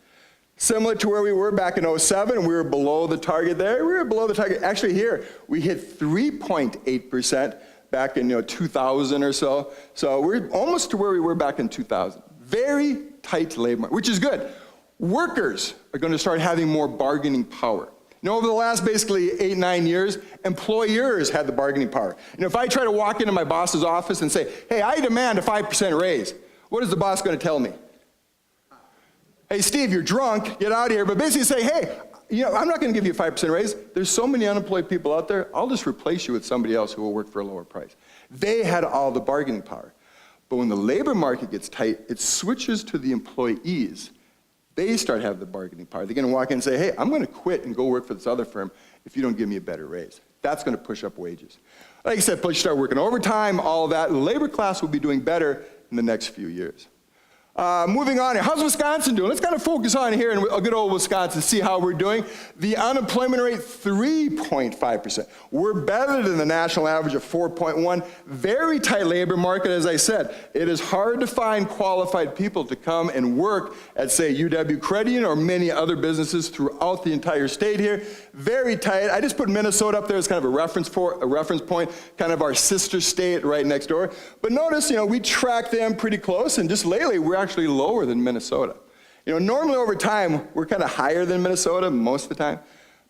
Similar to where we were back in 07, we were below the target there. We were below the target. Actually here, we hit 3.8% back in 2000 or so. So we're almost to where we were back in 2000. Very tight labor market, which is good. Workers are going to start having more bargaining power. Over the last basically 8-9 years, employers had the bargaining power. If I try to walk into my boss's office and say, hey, I demand a 5% raise, what is the boss going to tell me? Hey, Steve, you're drunk, get out of here. But basically say, hey, I'm not going to give you a 5% raise. There's so many unemployed people out there, I'll just replace you with somebody else who will work for a lower price. They had all the bargaining power. But when the labor market gets tight, it switches to the employees. They start having the bargaining power. They're going to walk in and say, hey, I'm going to quit and go work for this other firm if you don't give me a better raise. That's going to push up wages. Like I said, plus you start working overtime, all of that. The labor class will be doing better in the next few years. Moving on here, how's Wisconsin doing? Let's kind of focus on here in good old Wisconsin, see how we're doing. The unemployment rate, 3.5%. We're better than the national average of 4.1. Very tight labor market, as I said. It is hard to find qualified people to come and work at, say, UW-Madison or many other businesses throughout the entire state here. Very tight. I just put Minnesota up there as kind of a reference point, kind of our sister state right next door. But notice, we track them pretty close, and just lately, we're actually lower than Minnesota. Normally over time, we're kind of higher than Minnesota most of the time.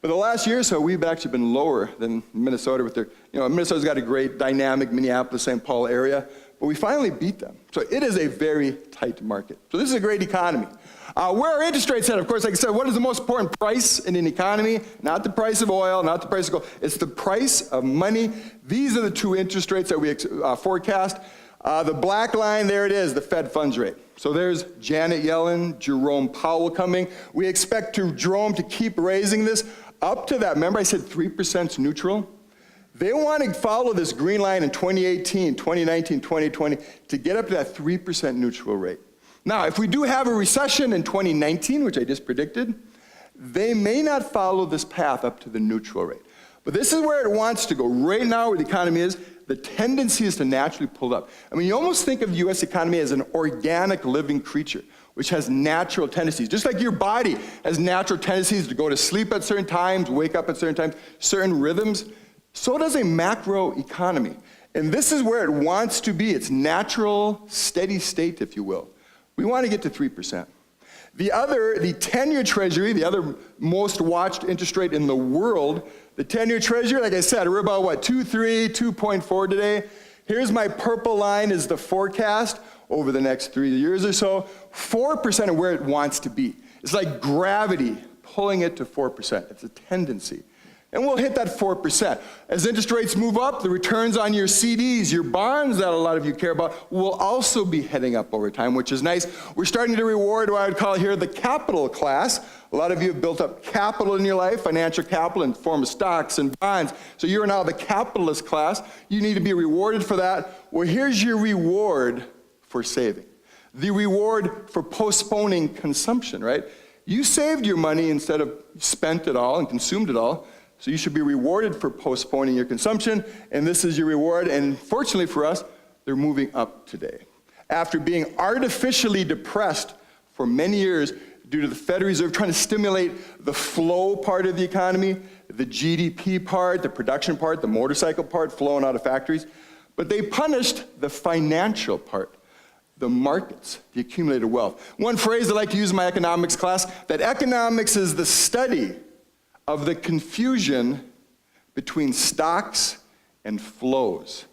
But the last year or so, we've actually been lower than Minnesota with their, Minnesota's got a great dynamic Minneapolis, St. Paul area, but we finally beat them. So it is a very tight market. So this is a great economy. Where are interest rates at? Of course, like I said, what is the most important price in an economy? Not the price of oil, not the price of gold. It's the price of money. These are the two interest rates that we forecast. The black line, there it is, the Fed funds rate. So there's Janet Yellen, Jerome Powell coming. We expect Jerome to keep raising this up to that. Remember I said 3% is neutral? They want to follow this green line in 2018, 2019, 2020 to get up to that 3% neutral rate. Now, if we do have a recession in 2019, which I just predicted, they may not follow this path up to the neutral rate. But this is where it wants to go. Right now, where the economy is, the tendency is to naturally pull up. I mean, you almost think of the U.S. economy as an organic living creature, which has natural tendencies. Just like your body has natural tendencies to go to sleep at certain times, wake up at certain times, certain rhythms, so does a macro economy. And this is where it wants to be, its natural, steady state, if you will. We want to get to 3%. The 10-year Treasury, the other most watched interest rate in the world, the 10-year Treasury, like I said, we're about, 2.3, 2.4 today. Here's my purple line is the forecast over the next 3 years or so. 4% of where it wants to be. It's like gravity pulling it to 4%. It's a tendency. And we'll hit that 4%. As interest rates move up, the returns on your CDs, your bonds that a lot of you care about, will also be heading up over time, which is nice. We're starting to reward what I would call here the capital class. A lot of you have built up capital in your life, financial capital in the form of stocks and bonds. So you're now the capitalist class. You need to be rewarded for that. Well, here's your reward for saving. The reward for postponing consumption, right? You saved your money instead of spent it all and consumed it all. So you should be rewarded for postponing your consumption, and this is your reward. And fortunately for us, they're moving up today. After being artificially depressed for many years due to the Federal Reserve trying to stimulate the flow part of the economy, the GDP part, the production part, the motorcycle part flowing out of factories, but they punished the financial part, the markets, the accumulated wealth. One phrase I like to use in my economics class, that economics is the study of the confusion between stocks and flows.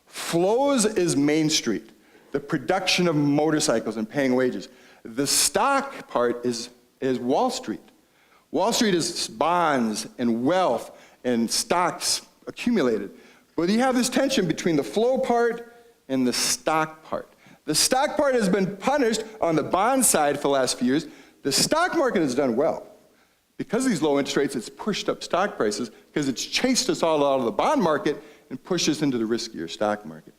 Flows is Main Street, the production of motorcycles and paying wages. The stock part is Wall Street. Wall Street is bonds and wealth and stocks accumulated. But you have this tension between the flow part and the stock part. The stock part has been punished on the bond side for the last few years. The stock market has done well. Because of these low interest rates, it's pushed up stock prices because it's chased us all out of the bond market and pushed us into the riskier stock market.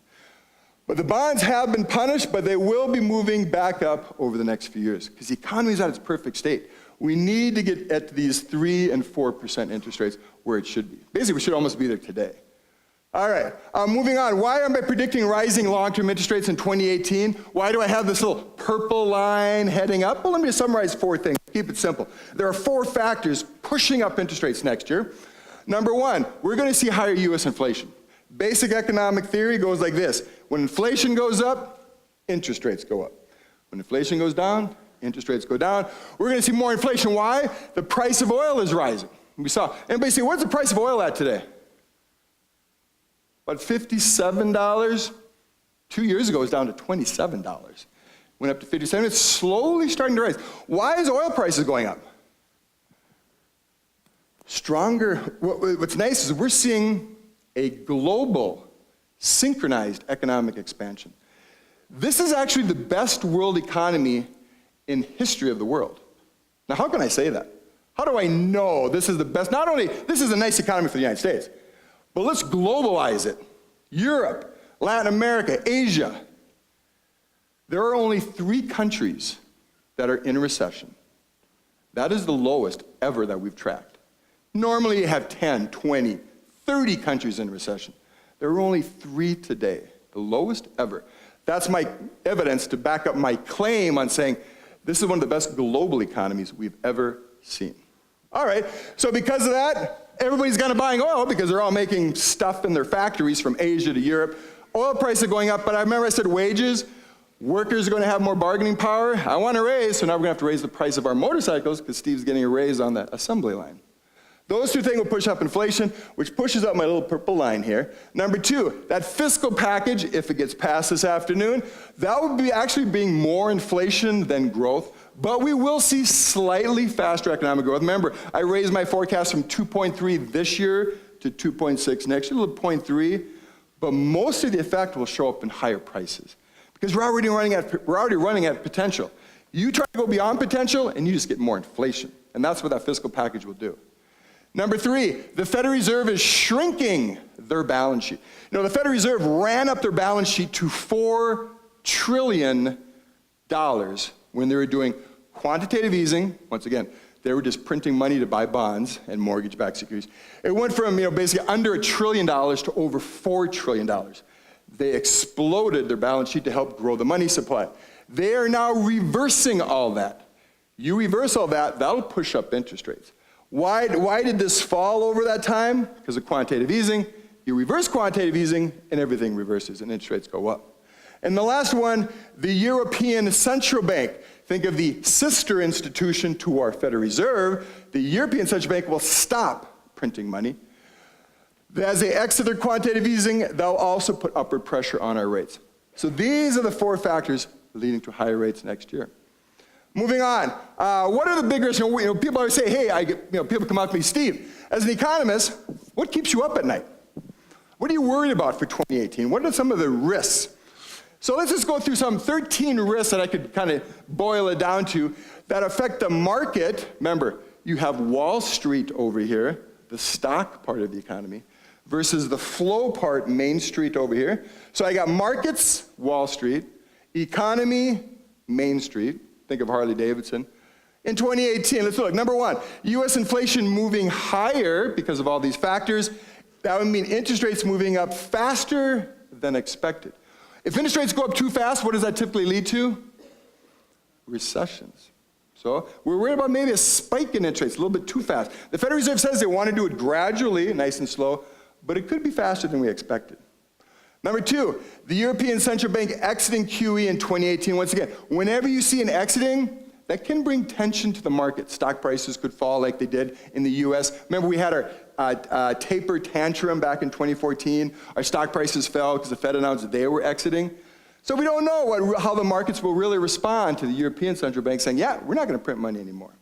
But the bonds have been punished, but they will be moving back up over the next few years because the economy is at its perfect state. We need to get at these 3 and 4% interest rates where it should be. Basically, we should almost be there today. All right, moving on. Why am I predicting rising long-term interest rates in 2018? Why do I have this little purple line heading up? Well, let me just summarize 4 things. Keep it simple. There are 4 factors pushing up interest rates next year. Number 1, we're going to see higher U.S. inflation. Basic economic theory goes like this. When inflation goes up, interest rates go up. When inflation goes down, interest rates go down. We're going to see more inflation. Why? The price of oil is rising. We saw. Anybody see, what's the price of oil at today? About $57. 2 years ago, it was down to $27. Went up to 57. It's slowly starting to rise. Why is oil prices going up? Stronger. What's nice is we're seeing a global, synchronized economic expansion. This is actually the best world economy in history of the world. Now, how can I say that? How do I know this is the best? Not only, this is a nice economy for the United States, but let's globalize it. Europe, Latin America, Asia. There are only 3 countries that are in recession. That is the lowest ever that we've tracked. Normally you have 10, 20, 30 countries in recession. There are only 3 today, the lowest ever. That's my evidence to back up my claim on saying this is one of the best global economies we've ever seen. All right, so because of that, everybody's kind of buying oil because they're all making stuff in their factories from Asia to Europe. Oil prices are going up, but I remember I said wages. Workers are going to have more bargaining power. I want a raise, so now we're going to have to raise the price of our motorcycles because Steve's getting a raise on the assembly line. Those two things will push up inflation, which pushes up my little purple line here. Number two, that fiscal package, if it gets passed this afternoon, that would be actually being more inflation than growth, but we will see slightly faster economic growth. Remember, I raised my forecast from 2.3 this year to 2.6 next year, a little 0.3, but most of the effect will show up in higher prices because we're already running at potential. You try to go beyond potential and you just get more inflation, and that's what that fiscal package will do. Number three, the Federal Reserve is shrinking their balance sheet. You know, the Federal Reserve ran up their balance sheet to $4 trillion when they were doing quantitative easing. Once again, they were just printing money to buy bonds and mortgage-backed securities. It went from, basically under $1 trillion to over $4 trillion. They exploded their balance sheet to help grow the money supply. They are now reversing all that. You reverse all that, that'll push up interest rates. Why did this fall over that time? Because of quantitative easing. You reverse quantitative easing, and everything reverses, and interest rates go up. And the last one, the European Central Bank. Think of the sister institution to our Federal Reserve. The European Central Bank will stop printing money. As they exit their quantitative easing, they'll also put upward pressure on our rates. So these are the four factors leading to higher rates next year. Moving on, what are the big risks? People always say, hey, people come up to me, Steve, as an economist, what keeps you up at night? What are you worried about for 2018? What are some of the risks? So let's just go through some 13 risks that I could kind of boil it down to that affect the market. Remember, you have Wall Street over here, the stock part of the economy, versus the flow part, Main Street over here. So I got markets, Wall Street, economy, Main Street. Think of Harley-Davidson. In 2018, let's look. Number one, U.S. inflation moving higher because of all these factors. That would mean interest rates moving up faster than expected. If interest rates go up too fast, what does that typically lead to? Recessions. So we're worried about maybe a spike in interest rates, a little bit too fast. The Federal Reserve says they want to do it gradually, nice and slow, but it could be faster than we expected. Number two, the European Central Bank exiting QE in 2018. Once again, whenever you see an exiting, that can bring tension to the market. Stock prices could fall like they did in the US. Remember, we had our taper tantrum back in 2014. Our stock prices fell because the Fed announced that they were exiting. So we don't know how the markets will really respond to the European Central Bank saying, yeah, we're not going to print money anymore.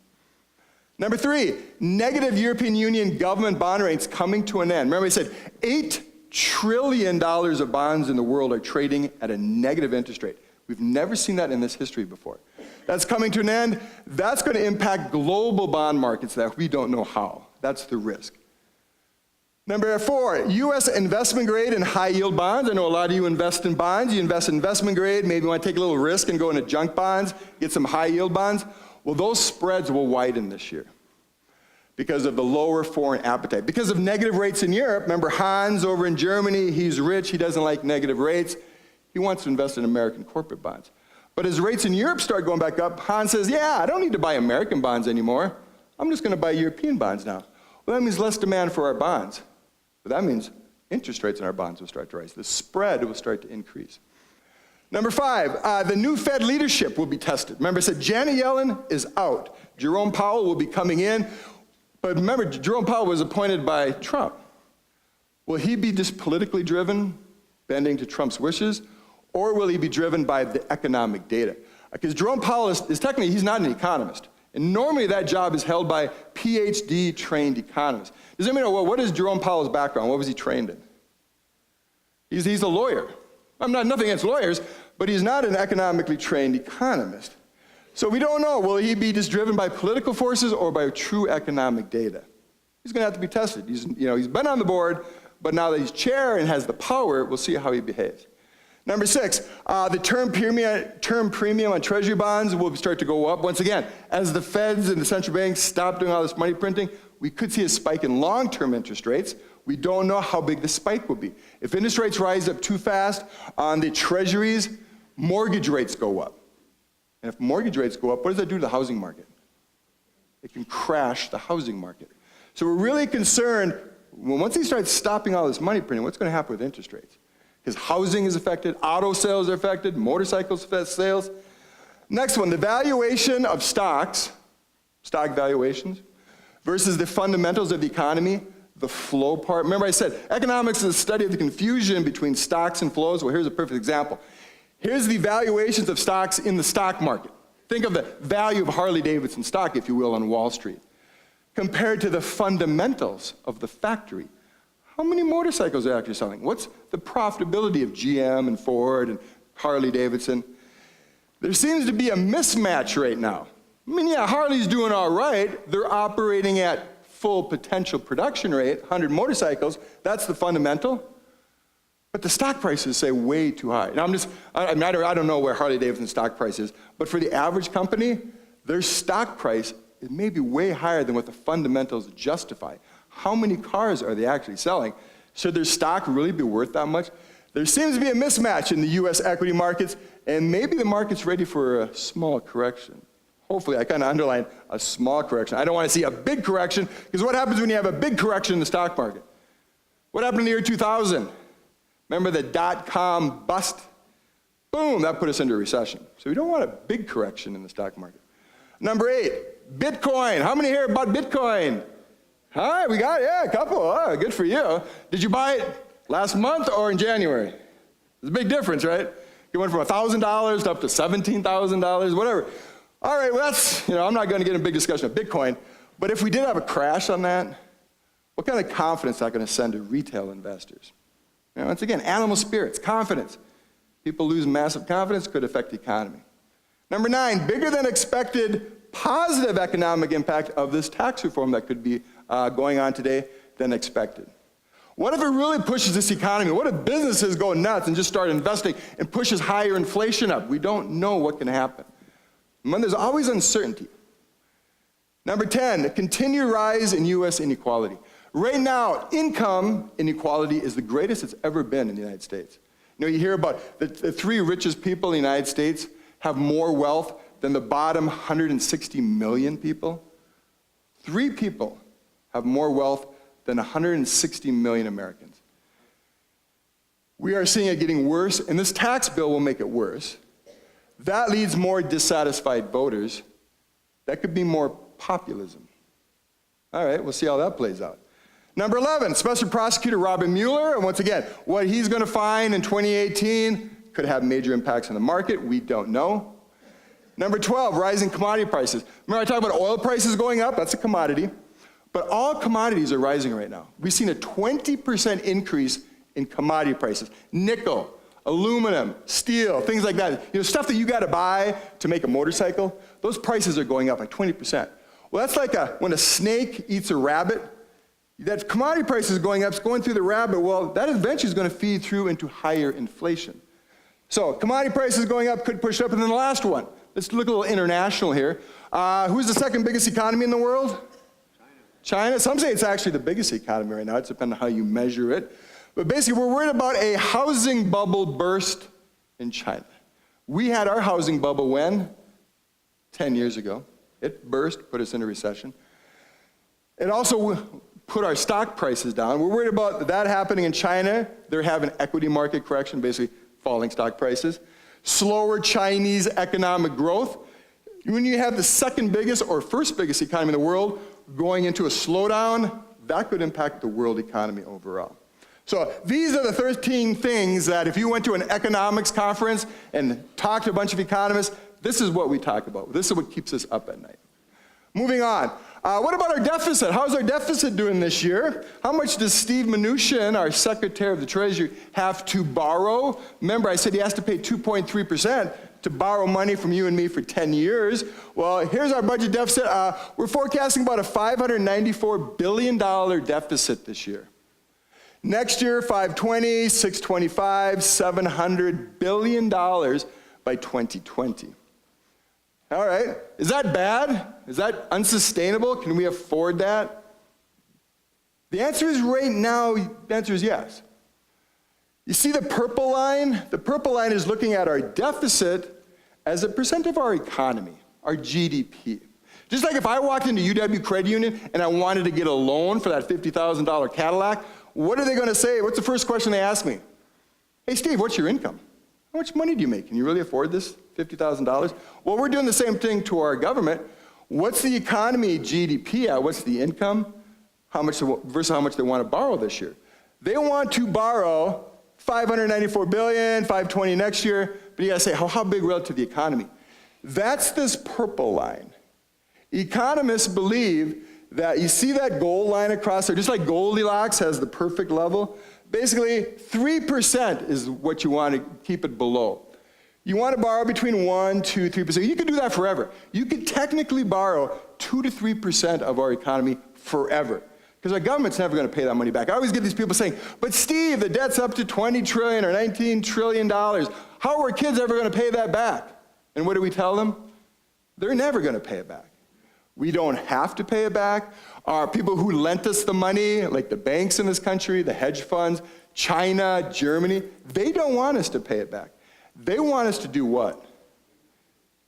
Number three, negative European Union government bond rates coming to an end. Remember I said $8 trillion of bonds in the world are trading at a negative interest rate. We've never seen that in this history before. That's coming to an end. That's going to impact global bond markets that we don't know how. That's the risk. Number four, U.S. investment grade and high yield bonds. I know a lot of you invest in bonds. You invest in investment grade, maybe you want to take a little risk and go into junk bonds, get some high yield bonds. Well, those spreads will widen this year because of the lower foreign appetite. Because of negative rates in Europe, remember Hans over in Germany, he's rich, he doesn't like negative rates. He wants to invest in American corporate bonds. But as rates in Europe start going back up, Hans says, yeah, I don't need to buy American bonds anymore. I'm just going to buy European bonds now. Well, that means less demand for our bonds. But that means interest rates on our bonds will start to rise. The spread will start to increase. Number five, the new Fed leadership will be tested. Remember, I said Janet Yellen is out. Jerome Powell will be coming in. But remember, Jerome Powell was appointed by Trump. Will he be just politically driven, bending to Trump's wishes? Or will he be driven by the economic data? Because Jerome Powell is technically, he's not an economist. And normally that job is held by PhD trained economists. Does anybody know, well, what is Jerome Powell's background? What was he trained in? He's a lawyer. I'm not nothing against lawyers, but he's not an economically trained economist. So we don't know, will he be just driven by political forces or by true economic data? He's going to have to be tested. He's been on the board, but now that he's chair and has the power, we'll see how he behaves. Number six, the term premium on treasury bonds will start to go up. Once again, as the Feds and the central banks stop doing all this money printing, we could see a spike in long-term interest rates. We don't know how big the spike will be. If interest rates rise up too fast on the treasuries, mortgage rates go up. And if mortgage rates go up, what does that do to the housing market? It can crash the housing market. So we're really concerned, once they start stopping all this money printing, what's going to happen with interest rates? Because housing is affected, auto sales are affected, motorcycle sales. Next one, the valuation of stocks, stock valuations, versus the fundamentals of the economy, the flow part. Remember I said economics is a study of the confusion between stocks and flows. Well, here's a perfect example. Here's the valuations of stocks in the stock market. Think of the value of Harley-Davidson stock, if you will, on Wall Street, compared to the fundamentals of the factory. How many motorcycles are actually selling? What's the profitability of GM and Ford and Harley-Davidson? There seems to be a mismatch right now. I mean, yeah, Harley's doing all right. They're operating at full potential production rate, 100 motorcycles. That's the fundamental. But the stock prices say way too high. Now, I don't know where Harley-Davidson stock price is, but for the average company, their stock price is maybe way higher than what the fundamentals justify. How many cars are they actually selling? Should their stock really be worth that much? There seems to be a mismatch in the U.S. equity markets, and maybe the market's ready for a small correction. Hopefully, I kind of underline a small correction. I don't want to see a big correction, because what happens when you have a big correction in the stock market? What happened in the year 2000? Remember the dot-com bust? Boom, that put us into a recession. So we don't want a big correction in the stock market. Number 8, Bitcoin. How many here bought Bitcoin? Hi, we got, yeah, a couple. Oh, good for you. Did you buy it last month or in January? There's a big difference, right? You went from $1,000 to up to $17,000, whatever. All right, well, that's, I'm not going to get in a big discussion of Bitcoin, but if we did have a crash on that, what kind of confidence is that going to send to retail investors? Once again, animal spirits, confidence. People lose massive confidence, could affect the economy. Number 9, bigger than expected positive economic impact of this tax reform that could be going on today than expected. What if it really pushes this economy? What if businesses go nuts and just start investing and pushes higher inflation up? We don't know what can happen. There's always uncertainty. Number 10, a continued rise in U.S. inequality. Right now, income inequality is the greatest it's ever been in the United States. You hear about the 3 richest people in the United States have more wealth than the bottom 160 million people. 3 people have more wealth than 160 million Americans. We are seeing it getting worse, and this tax bill will make it worse. That leads more dissatisfied voters. That could be more populism. All right, we'll see how that plays out. Number 11, Special Prosecutor Robert Mueller, and once again, what he's going to find in 2018 could have major impacts on the market. We don't know. Number 12, rising commodity prices. Remember I talked about oil prices going up? That's a commodity. But all commodities are rising right now. We've seen a 20% increase in commodity prices. Nickel, aluminum, steel, things like that. Stuff that you got to buy to make a motorcycle, those prices are going up like 20%. Well, that's like when a snake eats a rabbit. That commodity price is going up, it's going through the rabbit. Well, that eventually is going to feed through into higher inflation. So commodity prices going up could push up. And then the last one, let's look a little international here. Who's the second biggest economy in the world? China. Some say it's actually the biggest economy right now. It depends on how you measure it. But basically, we're worried about a housing bubble burst in China. We had our housing bubble when? 10 years ago. It burst, put us in a recession. It also put our stock prices down. We're worried about that happening in China. They're having equity market correction, basically falling stock prices. Slower Chinese economic growth. When you have the second biggest or first biggest economy in the world going into a slowdown, that could impact the world economy overall. So these are the 13 things that if you went to an economics conference and talked to a bunch of economists, this is what we talk about. This is what keeps us up at night. Moving on. What about our deficit? How's our deficit doing this year? How much does Steve Mnuchin, our Secretary of the Treasury, have to borrow? Remember, I said he has to pay 2.3% to borrow money from you and me for 10 years. Well, here's our budget deficit. We're forecasting about a $594 billion deficit this year. Next year, 520, 625, $700 billion by 2020. All right, is that bad? Is that unsustainable? Can we afford that? The answer is right now, the answer is yes. You see the purple line? The purple line is looking at our deficit as a percent of our economy, our GDP. Just like if I walked into UW Credit Union and I wanted to get a loan for that $50,000 Cadillac, what are they going to say? What's the first question they ask me? Hey, Steve, what's your income? How much money do you make? Can you really afford this $50,000? Well, we're doing the same thing to our government. What's the economy GDP at? What's the income? How much versus how much they want to borrow this year? They want to borrow $594 billion, $520 next year, but you gotta say, how big relative to the economy? That's this purple line. Economists believe that, you see that gold line across there, just like Goldilocks has the perfect level, basically 3% is what you want to keep it below. You want to borrow between 1, 2, 3%. You can do that forever. You can technically borrow 2 to 3% of our economy forever, because our government's never going to pay that money back. I always get these people saying, but Steve, the debt's up to $20 trillion or $19 trillion. How are our kids ever going to pay that back? And what do we tell them? They're never going to pay it back. We don't have to pay it back. Our people who lent us the money, like the banks in this country, the hedge funds, China, Germany, they don't want us to pay it back. They want us to do what?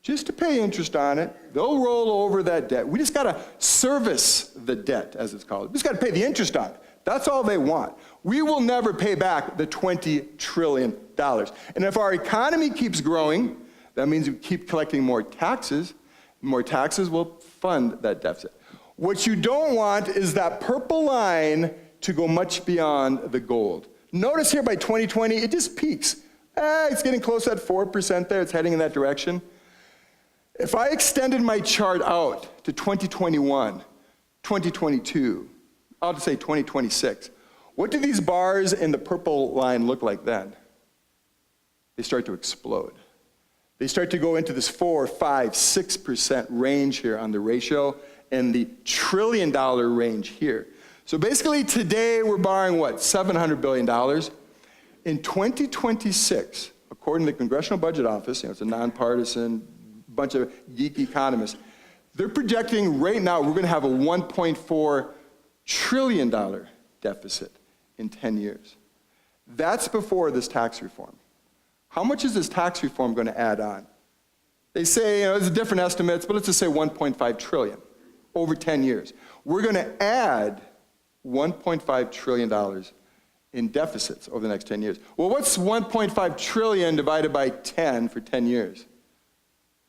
Just to pay interest on it. They'll roll over that debt. We just got to service the debt, as it's called. We just got to pay the interest on it. That's all they want. We will never pay back the $20 trillion. And if our economy keeps growing, that means we keep collecting more taxes. More taxes will fund that deficit. What you don't want is that purple line to go much beyond the gold. Notice here by 2020, it just peaks. It's getting close to that 4% there. It's heading in that direction. If I extended my chart out to 2021, 2022, I'll just say 2026, what do these bars in the purple line look like then? They start to explode. They start to go into this 4, 5, 6% range here on the ratio, and the $1 trillion range here. So basically today we're borrowing what, $700 billion. In 2026, according to the Congressional Budget Office, it's a nonpartisan bunch of geek economists, they're projecting right now we're going to have a $1.4 trillion deficit in 10 years. That's before this tax reform. How much is this tax reform going to add on? They say, there's different estimates, but let's just say $1.5 trillion over 10 years. We're going to add $1.5 trillion in deficits over the next 10 years. Well, what's 1.5 trillion divided by 10 for 10 years?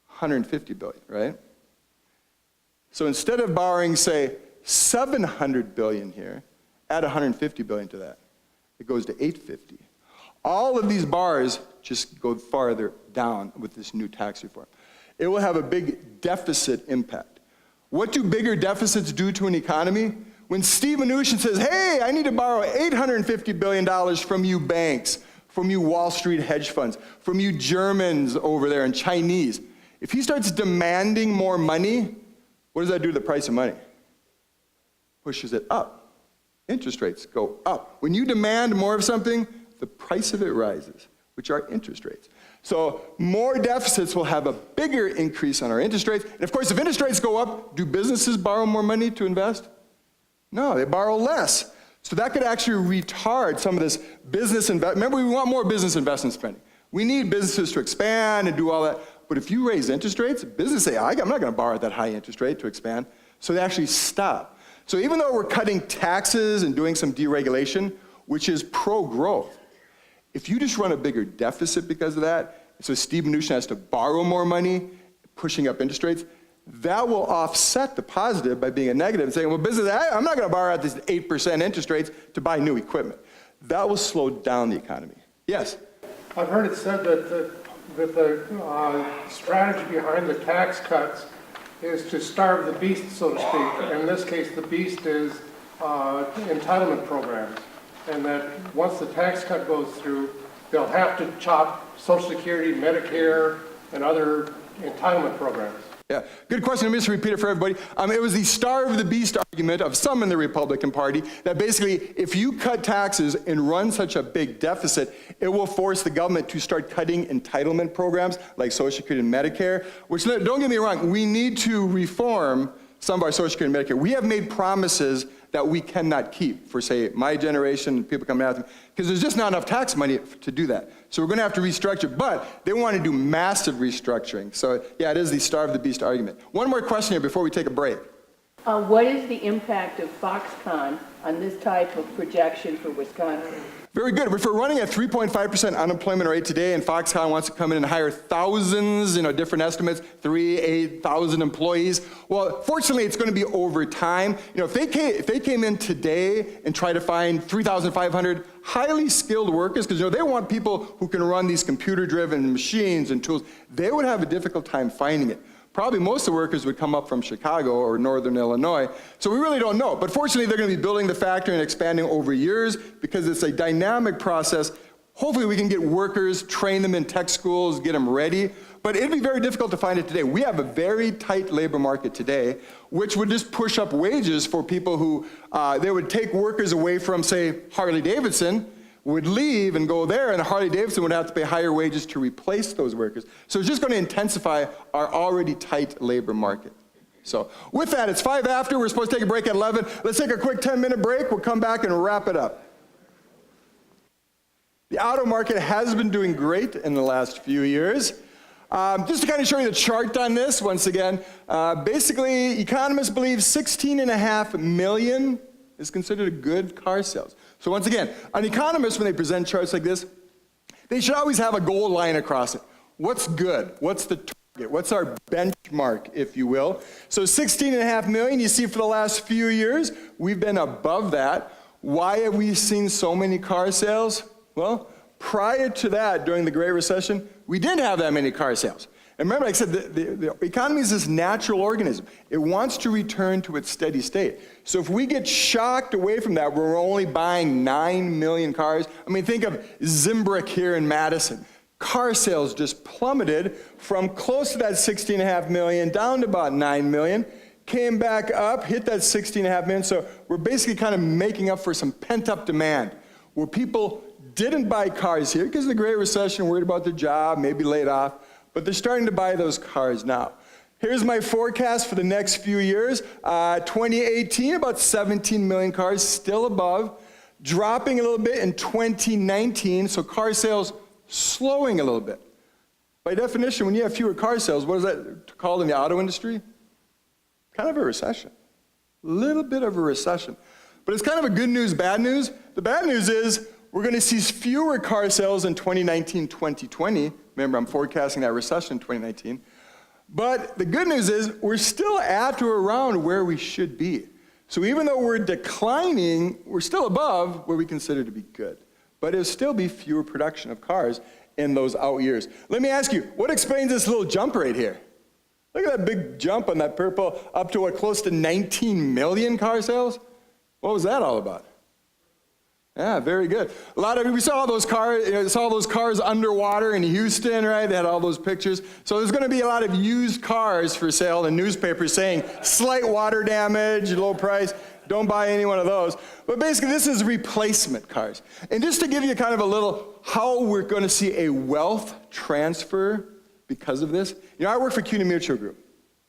150 billion, right? So instead of borrowing, say, 700 billion here, add 150 billion to that. It goes to 850. All of these bars just go farther down with this new tax reform. It will have a big deficit impact. What do bigger deficits do to an economy? When Steve Mnuchin says, hey, I need to borrow $850 billion from you banks, from you Wall Street hedge funds, from you Germans over there and Chinese, if he starts demanding more money, what does that do to the price of money? Pushes it up. Interest rates go up. When you demand more of something, the price of it rises, which are interest rates. So more deficits will have a bigger increase on our interest rates. And of course, if interest rates go up, do businesses borrow more money to invest? No, they borrow less. So that could actually retard some of this business investment. Remember, we want more business investment spending. We need businesses to expand and do all that. But if you raise interest rates, businesses say, I'm not going to borrow at that high interest rate to expand. So they actually stop. So even though we're cutting taxes and doing some deregulation, which is pro-growth, if you just run a bigger deficit because of that, so Steve Mnuchin has to borrow more money, pushing up interest rates, that will offset the positive by being a negative and saying, well, business, I'm not going to borrow at these 8% interest rates to buy new equipment. That will slow down the economy. Yes? I've heard it said that the strategy behind the tax cuts is to starve the beast, so to speak. In this case, the beast is entitlement programs. And that once the tax cut goes through, they'll have to chop Social Security, Medicare, and other entitlement programs. Yeah, good question. Let me just repeat it for everybody. It was the starve the beast argument of some in the Republican Party that basically if you cut taxes and run such a big deficit, it will force the government to start cutting entitlement programs like Social Security and Medicare, which, don't get me wrong, we need to reform some of our Social Security and Medicare. We have made promises that we cannot keep for, say, my generation and people coming after me, because there's just not enough tax money to do that. So we're going to have to restructure, but they want to do massive restructuring. So yeah, it is the starve the beast argument. One more question here before we take a break. What is the impact of Foxconn on this type of projection for Wisconsin? Very good. If we're running at 3.5% unemployment rate today, and Foxconn wants to come in and hire thousands, different estimates, 8,000 employees. Well, fortunately, it's going to be over time. If they came in today and try to find 3,500 highly skilled workers, because they want people who can run these computer-driven machines and tools, they would have a difficult time finding it. Probably most of the workers would come up from Chicago or northern Illinois, so we really don't know. But fortunately, they're going to be building the factory and expanding over years because it's a dynamic process. Hopefully, we can get workers, train them in tech schools, get them ready, but it'd be very difficult to find it today. We have a very tight labor market today, which would just push up wages for people who, they would take workers away from, say, Harley-Davidson, would leave and go there, and Harley-Davidson would have to pay higher wages to replace those workers. So it's just going to intensify our already tight labor market. So with that, it's 5 after. We're supposed to take a break at 11. Let's take a quick 10-minute break. We'll come back and wrap it up. The auto market has been doing great in the last few years. Just to kind of show you the chart on this, once again, basically, economists believe 16.5 million is considered a good car sales. So once again, an economist, when they present charts like this, they should always have a goal line across it. What's good? What's the target? What's our benchmark, if you will? So 16.5 million, you see for the last few years, we've been above that. Why have we seen so many car sales? Well, prior to that, during the Great Recession, we didn't have that many car sales. And remember, like I said, the economy is this natural organism. It wants to return to its steady state. So if we get shocked away from that, we're only buying 9 million cars. I mean, think of Zimbrick here in Madison. Car sales just plummeted from close to that 16.5 million down to about 9 million, came back up, hit that 16.5 million. So we're basically kind of making up for some pent-up demand where people didn't buy cars here because of the Great Recession, worried about their job, maybe laid off. But they're starting to buy those cars now. Here's my forecast for the next few years. 2018, about 17 million cars, still above. Dropping a little bit in 2019, so car sales slowing a little bit. By definition, when you have fewer car sales, what is that called in the auto industry? Kind of a recession. A little bit of a recession. But it's kind of a good news, bad news. The bad news is we're going to see fewer car sales in 2019, 2020. Remember, I'm forecasting that recession in 2019. But the good news is we're still at or around where we should be. So even though we're declining, we're still above where we consider to be good. But it'll still be fewer production of cars in those out years. Let me ask you, what explains this little jump right here? Look at that big jump on that purple up to what, close to 19 million car sales? What was that all about? Yeah, very good. We saw those cars underwater in Houston, right? They had all those pictures. So there's going to be a lot of used cars for sale in newspapers saying slight water damage, low price. Don't buy any one of those. But basically, this is replacement cars. And just to give you kind of a little how we're going to see a wealth transfer because of this. I work for CUNY Mutual Group.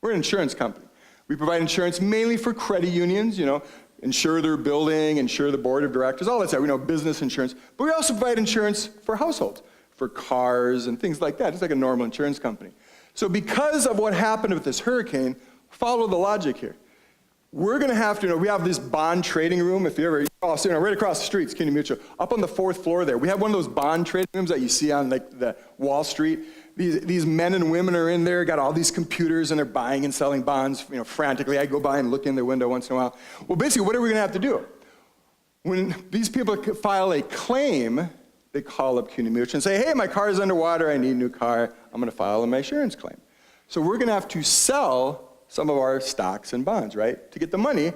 We're an insurance company. We provide insurance mainly for credit unions, insure their building, insure the board of directors, all that stuff. Business insurance. But we also provide insurance for households, for cars and things like that, just like a normal insurance company. So because of what happened with this hurricane, follow the logic here. We're going to have to, we have this bond trading room. If you ever, right across the street, it's CUNY Mutual. Up on the 4th floor there, we have one of those bond trading rooms that you see on the Wall Street. These men and women are in there, got all these computers, and they're buying and selling bonds, frantically. I go by and look in their window once in a while. Well, basically, what are we going to have to do? When these people file a claim, they call up CUNY Mutual and say, hey, my car is underwater, I need a new car, I'm going to file my insurance claim. So we're going to have to sell some of our stocks and bonds, right, to get the money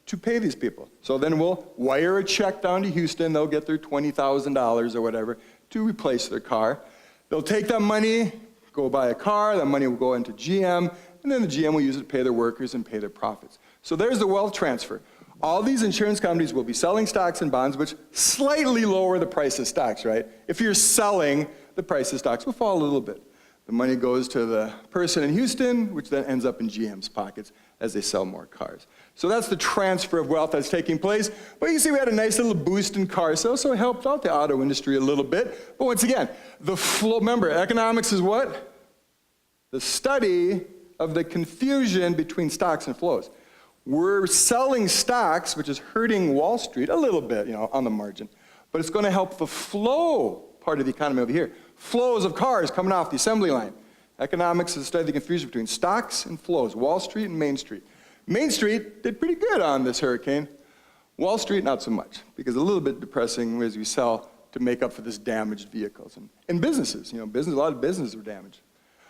to pay these people. So then we'll wire a check down to Houston, they'll get their $20,000 or whatever to replace their car. They'll take that money, go buy a car, that money will go into GM, and then the GM will use it to pay their workers and pay their profits. So there's the wealth transfer. All these insurance companies will be selling stocks and bonds, which slightly lower the price of stocks, right? If you're selling, the price of stocks will fall a little bit. The money goes to the person in Houston, which then ends up in GM's pockets as they sell more cars. So that's the transfer of wealth that's taking place. But you see we had a nice little boost in car sales, so it helped out the auto industry a little bit. But once again, the flow, remember, economics is what? The study of the confusion between stocks and flows. We're selling stocks, which is hurting Wall Street a little bit, on the margin. but it's going to help the flow part of the economy over here. Flows of cars coming off the assembly line. Economics is a study of the confusion between stocks and flows, Wall Street and Main Street. Main Street did pretty good on this hurricane. Wall Street, not so much, because a little bit depressing as we sell to make up for this damaged vehicles. And businesses, a lot of businesses were damaged.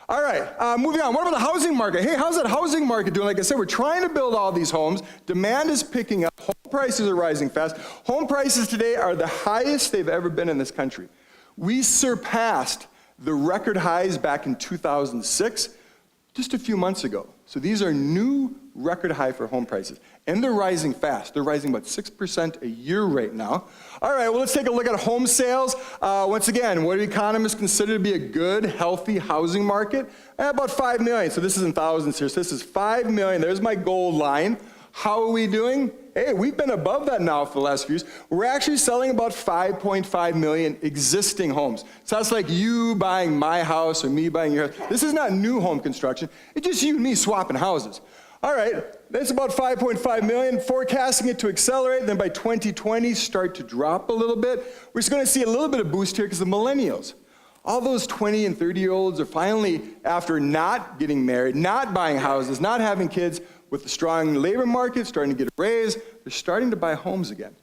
All right, moving on. What about the housing market? Hey, how's that housing market doing? Like I said, we're trying to build all these homes. Demand is picking up. Home prices are rising fast. Home prices today are the highest they've ever been in this country. We surpassed the record highs back in 2006, just a few months ago. So these are new record high for home prices. And they're rising fast. They're rising about 6% a year right now. All right, well, let's take a look at home sales. Once again, what do economists consider to be a good, healthy housing market? About 5 million. So this is in thousands here. So this is 5 million. There's my gold line. How are we doing? Hey, we've been above that now for the last few years. We're actually selling about 5.5 million existing homes. So that's like you buying my house or me buying your house. This is not new home construction. It's just you and me swapping houses. All right, that's about 5.5 million, forecasting it to accelerate, then by 2020 start to drop a little bit. We're just going to see a little bit of boost here because the millennials, all those 20 and 30-year-olds are finally, after not getting married, not buying houses, not having kids, with the strong labor market starting to get a raise, they're starting to buy homes again.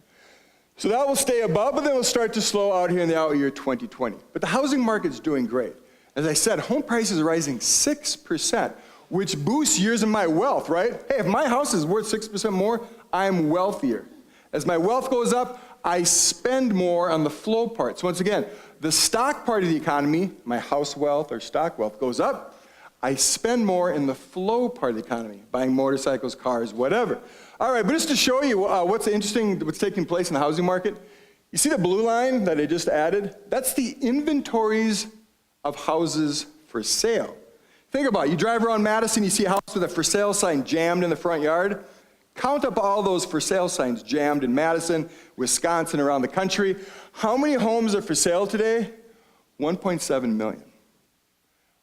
So that will stay above, but then we'll start to slow out here in the out year 2020. But the housing market's doing great. As I said, home prices are rising 6%, which boosts years of my wealth, right? Hey, if my house is worth 6% more, I'm wealthier. As my wealth goes up, I spend more on the flow part. So once again, the stock part of the economy, my house wealth or stock wealth goes up, I spend more in the flow part of the economy, buying motorcycles, cars, whatever. All right, but just to show you what's interesting, what's taking place in the housing market, you see the blue line that I just added? That's the inventories of houses for sale. Think about it. You drive around Madison, you see a house with a for sale sign jammed in the front yard. Count up all those for sale signs jammed in Madison, Wisconsin, around the country. How many homes are for sale today? 1.7 million.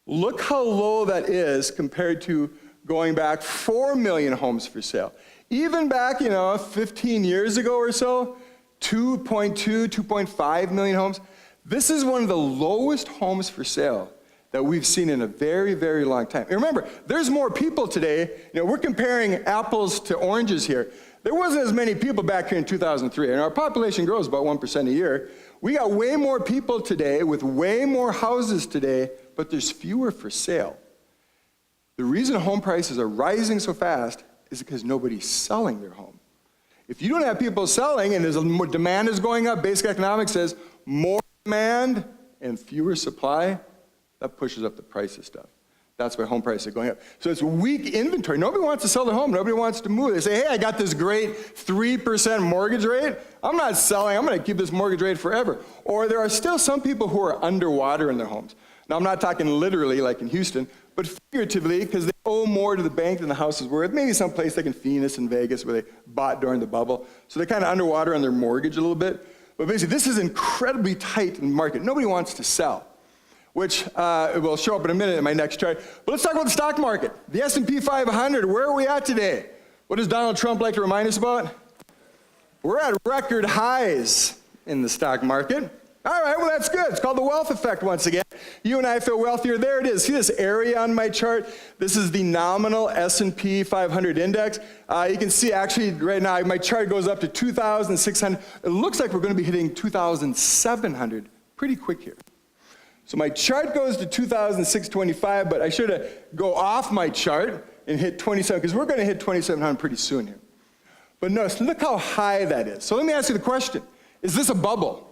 Look how low that is compared to going back 4 million homes for sale. Even back, 15 years ago or so, 2.2, 2.5 million homes. This is one of the lowest homes for sale that we've seen in a very, very long time. And remember, there's more people today. We're comparing apples to oranges here. There wasn't as many people back here in 2003, and our population grows about 1% a year. We got way more people today with way more houses today, but there's fewer for sale. The reason home prices are rising so fast is because nobody's selling their home. If you don't have people selling and more demand is going up, basic economics says more demand and fewer supply, that pushes up the price of stuff. That's why home prices are going up. So it's weak inventory. Nobody wants to sell their home. Nobody wants to move. They say, hey, I got this great 3% mortgage rate. I'm not selling. I'm going to keep this mortgage rate forever. Or there are still some people who are underwater in their homes. Now, I'm not talking literally like in Houston, but figuratively because they owe more to the bank than the house is worth. Maybe someplace like in Phoenix and Vegas where they bought during the bubble. So they're kind of underwater on their mortgage a little bit. But basically, this is incredibly tight in the market. Nobody wants to sell, which will show up in a minute in my next chart. But let's talk about the stock market. The S&P 500, where are we at today? What does Donald Trump like to remind us about? We're at record highs in the stock market. All right, well, that's good. It's called the wealth effect once again. You and I feel wealthier. There it is. See this area on my chart? This is the nominal S&P 500 index. You can see actually right now my chart goes up to 2,600. It looks like we're going to be hitting 2,700 pretty quick here. So my chart goes to 2,625, but I should go off my chart and hit 27, because we're going to hit 2,700 pretty soon here. But notice, look how high that is. So let me ask you the question. Is this a bubble?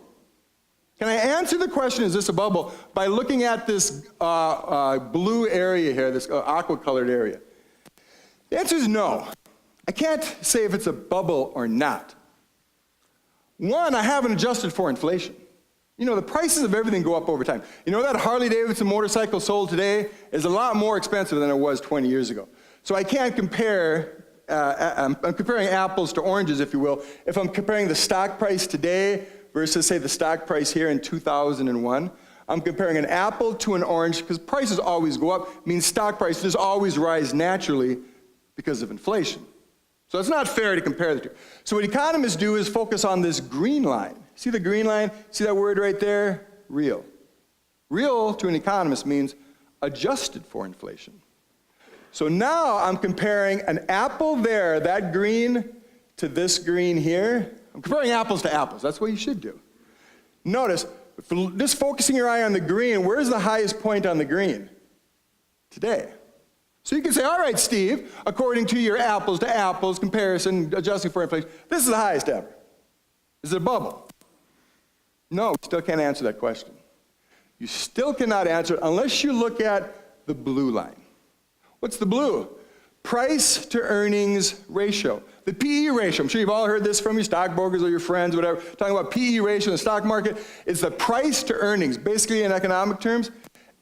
Can I answer the question, is this a bubble, by looking at this blue area here, this aqua-colored area? The answer is no. I can't say if it's a bubble or not. One, I haven't adjusted for inflation. The prices of everything go up over time. That Harley-Davidson motorcycle sold today is a lot more expensive than it was 20 years ago. So I can't compare, I'm comparing apples to oranges, if you will. If I'm comparing the stock price today versus, say, the stock price here in 2001, I'm comparing an apple to an orange, because prices always go up, means stock prices always rise naturally because of inflation. So it's not fair to compare the two. So what economists do is focus on this green line. See the green line? See that word right there? Real. Real to an economist means adjusted for inflation. So now I'm comparing an apple there, that green, to this green here. I'm comparing apples to apples. That's what you should do. Notice, just focusing your eye on the green, where's the highest point on the green? Today. So you can say, all right, Steve, according to your apples to apples comparison, adjusting for inflation, this is the highest ever. Is it a bubble? No, we still can't answer that question. You still cannot answer it unless you look at the blue line. What's the blue? Price to earnings ratio. The PE ratio. I'm sure you've all heard this from your stockbrokers or your friends, whatever, talking about PE ratio in the stock market. It's the price to earnings. Basically, in economic terms,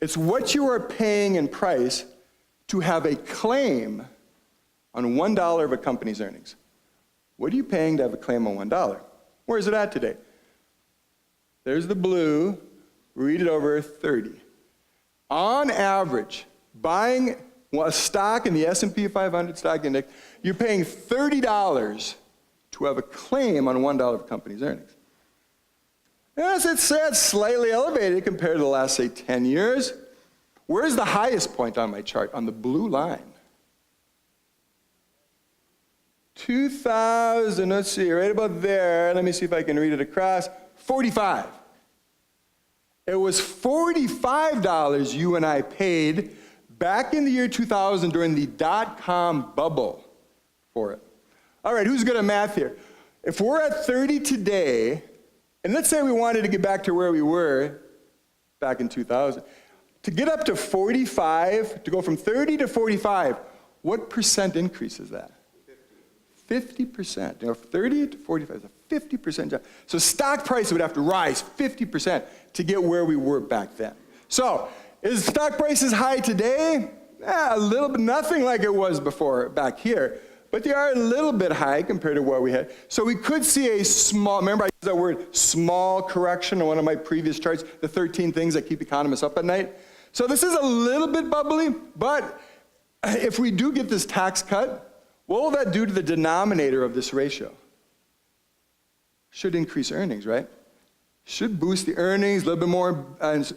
it's what you are paying in price to have a claim on $1 of a company's earnings. What are you paying to have a claim on $1? Where is it at today? There's the blue. Read it over 30. On average, buying a stock in the S&P 500 stock index, you're paying $30 to have a claim on $1 of a company's earnings. Yes, it's slightly elevated compared to the last, say, 10 years. Where's the highest point on my chart? On the blue line. 2000, let's see, right about there. Let me see if I can read it across. 45. It was $45 you and I paid back in the year 2000 during the dot-com bubble for it. All right, who's good at math here? If we're at 30 today, and let's say we wanted to get back to where we were back in 2000, to get up to 45, to go from 30 to 45, what percent increase is that? 50%. You know, 30 to 45 is a 50% jump. So stock price would have to rise 50% to get where we were back then. So, is stock prices high today? A little bit, nothing like it was before back here, but they are a little bit high compared to what we had. So we could see a small, remember I used that word small correction on one of my previous charts, the 13 things that keep economists up at night. So this is a little bit bubbly, but if we do get this tax cut, what will that do to the denominator of this ratio? Should increase earnings, right? Should boost the earnings, a little bit more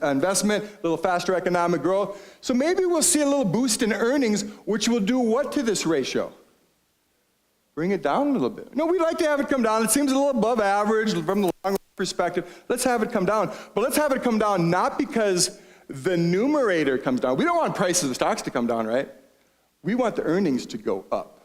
investment, a little faster economic growth. So maybe we'll see a little boost in earnings, which will do what to this ratio? Bring it down a little bit. No, we'd like to have it come down. It seems a little above average from the long perspective. Let's have it come down. But let's have it come down not because the numerator comes down. We don't want prices of stocks to come down, right? We want the earnings to go up.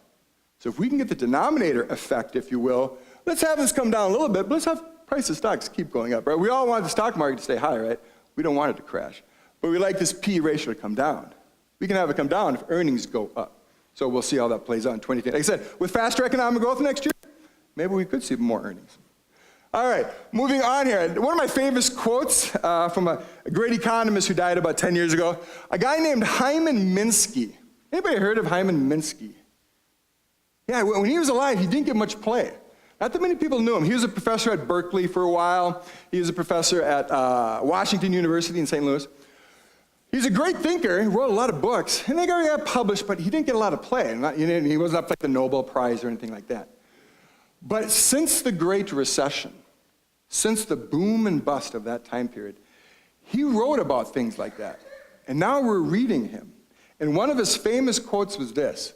So if we can get the denominator effect, if you will, let's have this come down a little bit, but let's have price of stocks keep going up, right? We all want the stock market to stay high, right? We don't want it to crash. But we like this P ratio to come down. We can have it come down if earnings go up. So we'll see how that plays out in 2010. Like I said, with faster economic growth next year, maybe we could see more earnings. All right, moving on here. One of my favorite quotes from a great economist who died about 10 years ago, a guy named Hyman Minsky. Anybody heard of Hyman Minsky? Yeah, when he was alive, he didn't get much play. Not that many people knew him. He was a professor at Berkeley for a while. He was a professor at Washington University in St. Louis. He's a great thinker. He wrote a lot of books, and they got published, but he didn't get a lot of play. He wasn't up like the Nobel Prize or anything like that. But since the Great Recession, since the boom and bust of that time period, he wrote about things like that. And now we're reading him. And one of his famous quotes was this: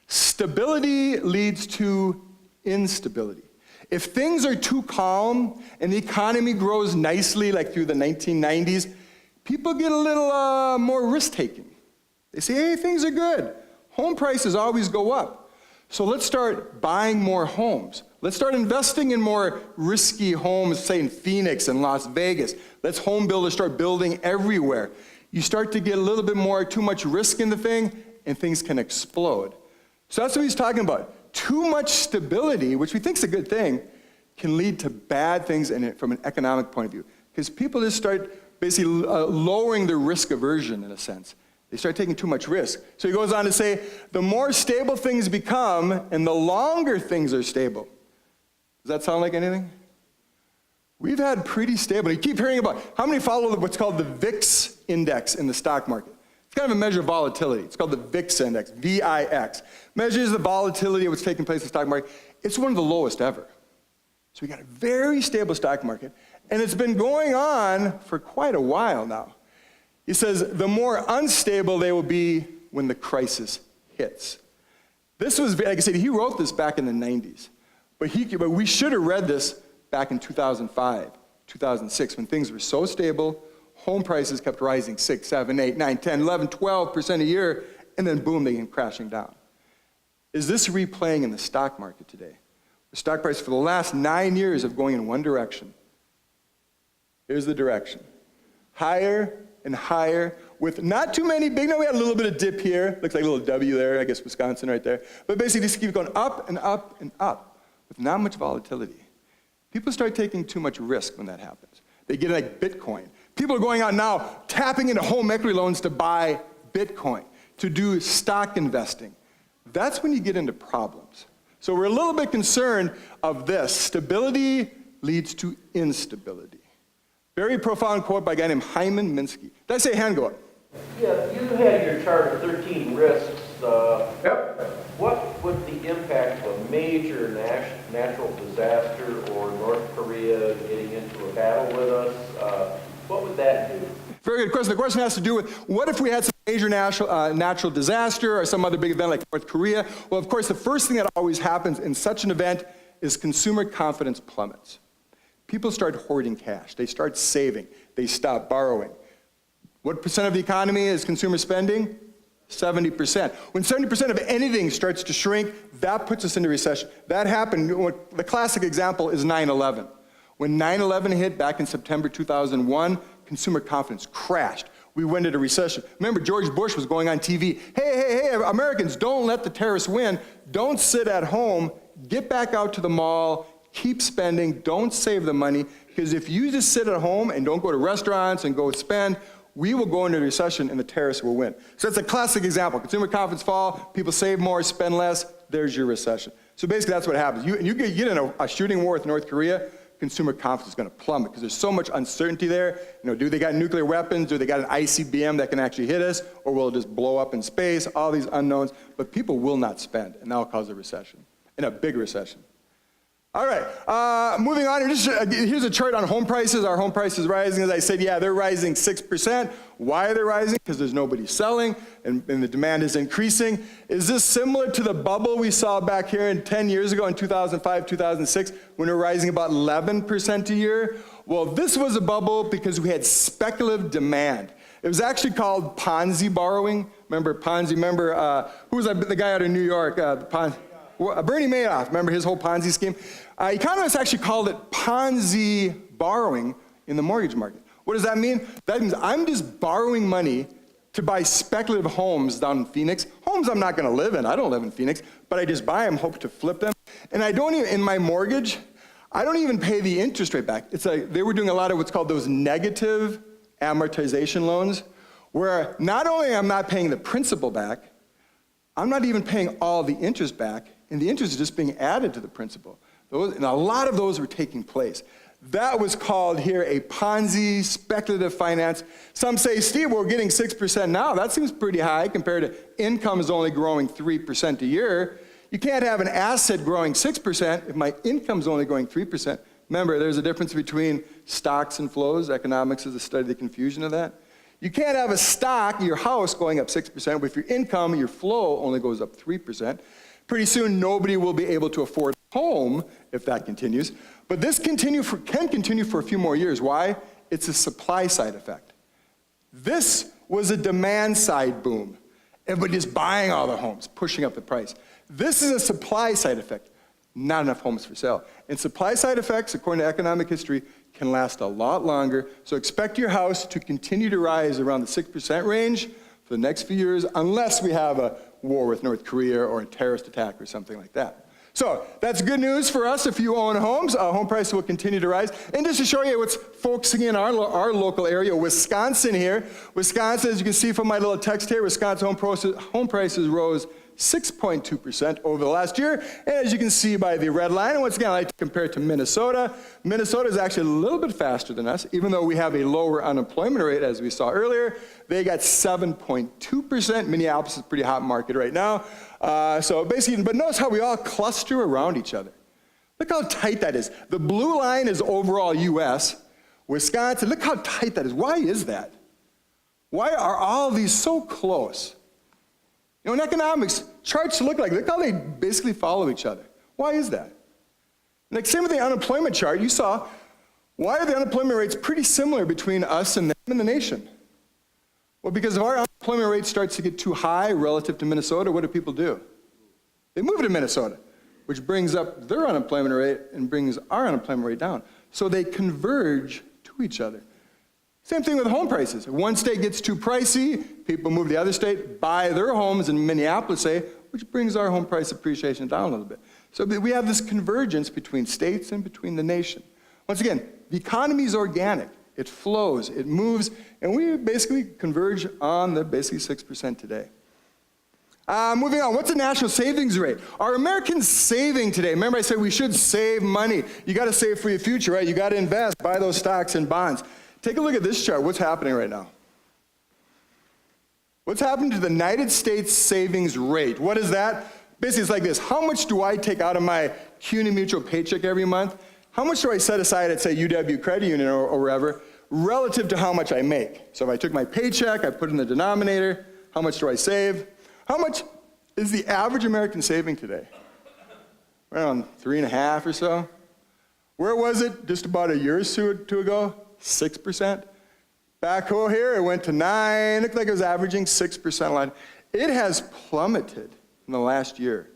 stability leads to instability. If things are too calm and the economy grows nicely, like through the 1990s, people get a little more risk-taking. They say, hey, things are good. Home prices always go up. So let's start buying more homes. Let's start investing in more risky homes, say in Phoenix and Las Vegas. Let's home builders start building everywhere. You start to get a little bit more, too much risk in the thing, and things can explode. So that's what he's talking about. Too much stability, which we think is a good thing, can lead to bad things from an economic point of view. Because people just start basically lowering their risk aversion in a sense. They start taking too much risk. So he goes on to say, the more stable things become and the longer things are stable. Does that sound like anything? We've had pretty stable. You keep hearing about, how many follow what's called the VIX index in the stock market? It's kind of a measure of volatility. It's called the VIX index, V-I-X. Measures the volatility of what's taking place in the stock market. It's one of the lowest ever. So we got a very stable stock market, and it's been going on for quite a while now. He says the more unstable they will be when the crisis hits. This was, like I said, he wrote this back in the 90s, but we should have read this back in 2005, 2006, when things were so stable. Home prices kept rising 6, 7, 8, 9, 10, 11, 12% a year, and then boom, they came crashing down. Is this replaying in the stock market today? The stock price for the last 9 years of going in one direction. Here's the direction. Higher and higher with not too many big, no, we had a little bit of dip here. Looks like a little W there, I guess Wisconsin right there. But basically just keep going up and up and up with not much volatility. People start taking too much risk when that happens. They get like Bitcoin. People are going out now, tapping into home equity loans to buy Bitcoin, to do stock investing. That's when you get into problems. So we're a little bit concerned of this. Stability leads to instability. Very profound quote by a guy named Hyman Minsky. Did I say hand go up? Yeah, you had your chart of 13 risks. Yep. What would the impact of a major natural disaster or North Korea getting into a battle with us, what would that do? Very good question. The question has to do with what if we had some major natural disaster or some other big event like North Korea? Well, of course, the first thing that always happens in such an event is consumer confidence plummets. People start hoarding cash. They start saving. They stop borrowing. What percent of the economy is consumer spending? 70%. When 70% of anything starts to shrink, that puts us into recession. That happened, the classic example is 9/11. When 9/11 hit back in September 2001, consumer confidence crashed. We went into recession. Remember, George Bush was going on TV, hey, Americans, don't let the terrorists win. Don't sit at home. Get back out to the mall. Keep spending. Don't save the money. Because if you just sit at home and don't go to restaurants and go spend, we will go into recession and the terrorists will win. So that's a classic example. Consumer confidence fall, people save more, spend less, there's your recession. So basically that's what happens. You get in a shooting war with North Korea, consumer confidence is going to plummet because there's so much uncertainty there. Do they got nuclear weapons? Do they got an ICBM that can actually hit us? Or will it just blow up in space? All these unknowns. But people will not spend, and that will cause a recession, and a big recession. All right, moving on. Here's a chart on home prices. Our home prices rising. As I said, yeah, they're rising 6%. Why are they rising? Because there's nobody selling, and the demand is increasing. Is this similar to the bubble we saw back here 10 years ago in 2005, 2006, when we were rising about 11% a year? Well, this was a bubble because we had speculative demand. It was actually called Ponzi borrowing. Remember Ponzi? Remember, who was the guy out of New York? Bernie Madoff. Remember his whole Ponzi scheme? Economists actually called it Ponzi borrowing in the mortgage market. What does that mean? That means I'm just borrowing money to buy speculative homes down in Phoenix. Homes I'm not going to live in. I don't live in Phoenix, but I just buy them, hope to flip them. And I don't even, in my mortgage, I don't even pay the interest rate back. It's like they were doing a lot of what's called those negative amortization loans, where not only am I not paying the principal back, I'm not even paying all the interest back, and the interest is just being added to the principal. And a lot of those were taking place. That was called here a Ponzi, speculative finance. Some say, Steve, we're getting 6% now. That seems pretty high compared to income is only growing 3% a year. You can't have an asset growing 6% if my income's only growing 3%. Remember, there's a difference between stocks and flows. Economics is the study of the confusion of that. You can't have a stock, your house, going up 6%, but if your income, your flow only goes up 3%. Pretty soon, nobody will be able to afford a home if that continues. But this can continue for a few more years. Why? It's a supply side effect. This was a demand side boom. Everybody's buying all the homes, pushing up the price. This is a supply side effect. Not enough homes for sale. And supply side effects, according to economic history, can last a lot longer. So expect your house to continue to rise around the 6% range for the next few years, unless we have a war with North Korea or a terrorist attack or something like that. So that's good news for us if you own homes. Home prices will continue to rise. And just to show you what's focusing in our local area, Wisconsin here. Wisconsin, as you can see from my little text here, Wisconsin home prices rose 6.2% over the last year. And as you can see by the red line, and once again, I like to compare it to Minnesota. Minnesota is actually a little bit faster than us, even though we have a lower unemployment rate, as we saw earlier. They got 7.2%. Minneapolis is a pretty hot market right now. So basically, but notice how we all cluster around each other. Look how tight that is. The blue line is overall U.S. Wisconsin, look how tight that is. Why is that? Why are all these so close? You know, in economics, charts look how they basically follow each other. Why is that? Like, same with the unemployment chart, you saw, why are the unemployment rates pretty similar between us and them and the nation? Well, because if our unemployment rate starts to get too high relative to Minnesota, what do people do? They move to Minnesota, which brings up their unemployment rate and brings our unemployment rate down. So they converge to each other. Same thing with home prices. If one state gets too pricey, people move to the other state, buy their homes in Minneapolis, say, which brings our home price appreciation down a little bit. So we have this convergence between states and between the nation. Once again, the economy is organic. It flows, it moves, and we basically converge on the basically 6% today. Moving on, what's the national savings rate? Are Americans saving today? Remember I said we should save money. You got to save for your future, right? You got to invest, buy those stocks and bonds. Take a look at this chart. What's happening right now? What's happening to the United States savings rate? What is that? Basically, it's like this. How much do I take out of my CUNY Mutual paycheck every month? How much do I set aside at, say, UW Credit Union or wherever, relative to how much I make? So if I took my paycheck, I put it in the denominator, how much do I save? How much is the average American saving today? Around 3.5 or so. Where was it just about a year or two ago? 6%. Back over here, it went to 9. It looked like it was averaging 6% line. It has plummeted in the last year.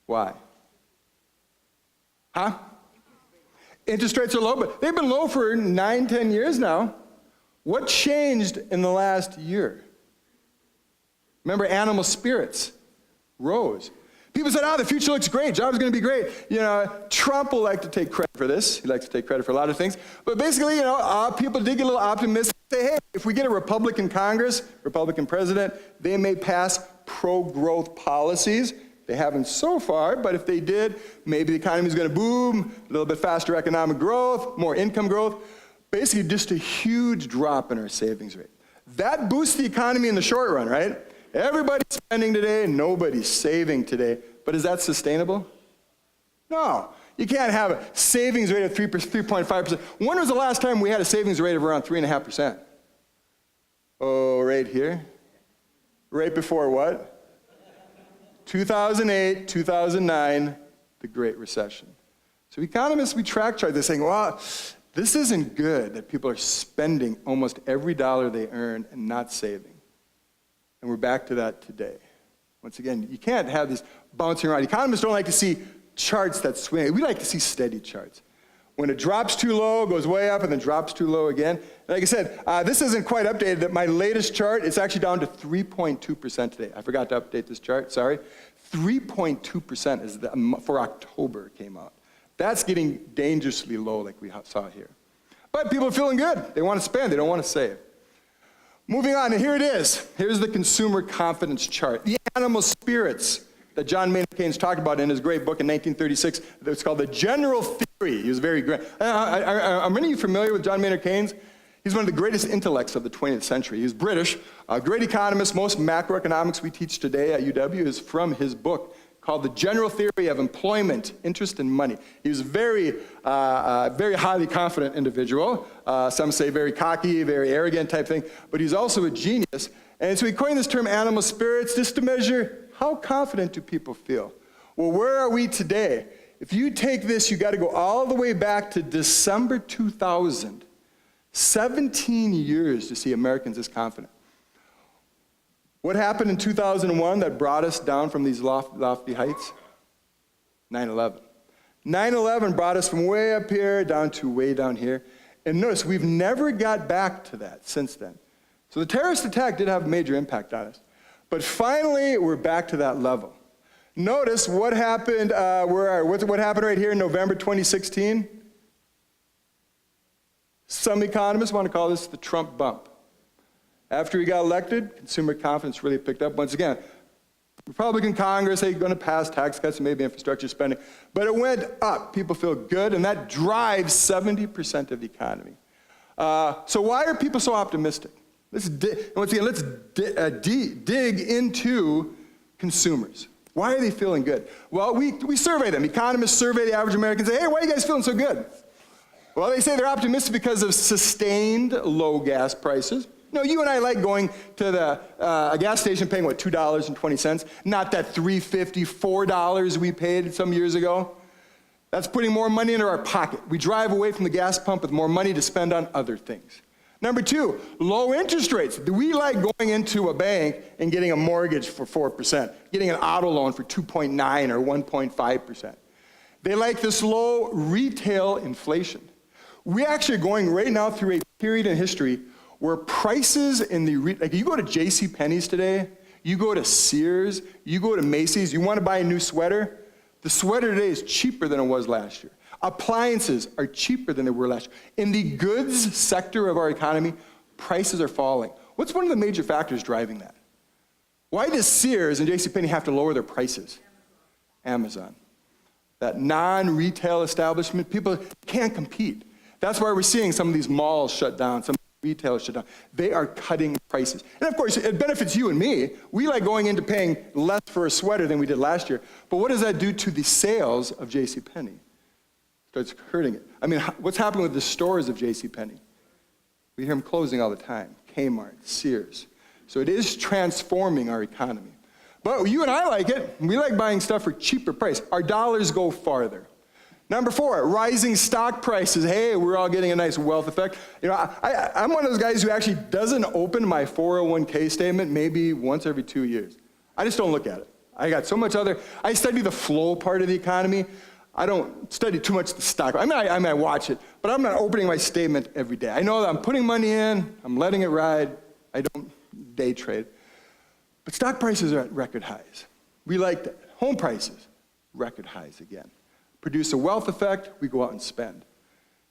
Why? Huh? Interest rates are low, but they've been low for 9, 10 years now. What changed in the last year? Remember, animal spirits rose. People said, the future looks great. Jobs are going to be great. You know, Trump will like to take credit for this. He likes to take credit for a lot of things. But basically, people did get a little optimistic. Say, hey, if we get a Republican Congress, Republican president, they may pass pro-growth policies. They haven't so far, but if they did, maybe the economy is going to boom, a little bit faster economic growth, more income growth. Basically, just a huge drop in our savings rate. That boosts the economy in the short run, right? Everybody's spending today, nobody's saving today. But is that sustainable? No. You can't have a savings rate of 3.5%. When was the last time we had a savings rate of around 3.5%? Oh, right here. Right before what? 2008, 2009, the Great Recession. So economists, we track chart this saying, well, this isn't good that people are spending almost every dollar they earn and not saving. And we're back to that today. Once again, you can't have this bouncing around. Economists don't like to see charts that swing. We like to see steady charts. When it drops too low, it goes way up, and then drops too low again. And like I said, this isn't quite updated. That my latest chart, it's actually down to 3.2% today. I forgot to update this chart, sorry. 3.2% is for October came out. That's getting dangerously low like we saw here. But people are feeling good. They want to spend. They don't want to save. Moving on, and here it is. Here's the consumer confidence chart. The animal spirits that John Maynard Keynes talked about in his great book in 1936. It's called The General Theory. He was very great. Are many of you familiar with John Maynard Keynes? He's one of the greatest intellects of the 20th century. He's British, a great economist. Most macroeconomics we teach today at UW is from his book called The General Theory of Employment, Interest, and Money. He was a very highly confident individual. Some say very cocky, very arrogant type thing, but he's also a genius. And so he coined this term animal spirits just to measure how confident do people feel. Well, where are we today? If you take this, you got to go all the way back to December 2000. 17 years to see Americans this confident. What happened in 2001 that brought us down from these lofty heights? 9/11. 9/11 brought us from way up here down to way down here. And notice, we've never got back to that since then. So the terrorist attack did have a major impact on us. But finally, we're back to that level. Notice what happened, what happened right here in November 2016? Some economists want to call this the Trump bump. After he got elected, consumer confidence really picked up. Once again, Republican Congress, they're going to pass tax cuts and maybe infrastructure spending, but it went up. People feel good, and that drives 70% of the economy. So why are people so optimistic? Once again, let's dig into consumers. Why are they feeling good? Well, we survey them. Economists survey the average American, say, hey, why are you guys feeling so good? Well, they say they're optimistic because of sustained low gas prices. You know, you and I like going to a gas station paying, what, $2.20? Not that $3.50, $4 we paid some years ago. That's putting more money into our pocket. We drive away from the gas pump with more money to spend on other things. Number two, low interest rates. We like going into a bank and getting a mortgage for 4%, getting an auto loan for 2.9 or 1.5%. They like this low retail inflation. We actually are going right now through a period in history where prices in like you go to JCPenney's today, you go to Sears, you go to Macy's, you want to buy a new sweater, the sweater today is cheaper than it was last year. Appliances are cheaper than they were last year. In the goods sector of our economy, prices are falling. What's one of the major factors driving that? Why does Sears and JCPenney have to lower their prices? Amazon. That non-retail establishment, people can't compete. That's why we're seeing some of these malls shut down, some retailers shut down. They are cutting prices. And of course, it benefits you and me. We like going into paying less for a sweater than we did last year. But what does that do to the sales of JCPenney? Starts hurting it. I mean, what's happening with the stores of JCPenney? We hear them closing all the time. Kmart, Sears. So it is transforming our economy. But you and I like it. We like buying stuff for cheaper price. Our dollars go farther. Number four, rising stock prices. Hey, we're all getting a nice wealth effect. You know, I'm one of those guys who actually doesn't open my 401k statement maybe once every 2 years. I just don't look at it. I got so much I study the flow part of the economy. I don't study too much the stock. I mean, I watch it, but I'm not opening my statement every day. I know that I'm putting money in, I'm letting it ride. I don't day trade. But stock prices are at record highs. We like that. Home prices, record highs again. Produce a wealth effect, we go out and spend.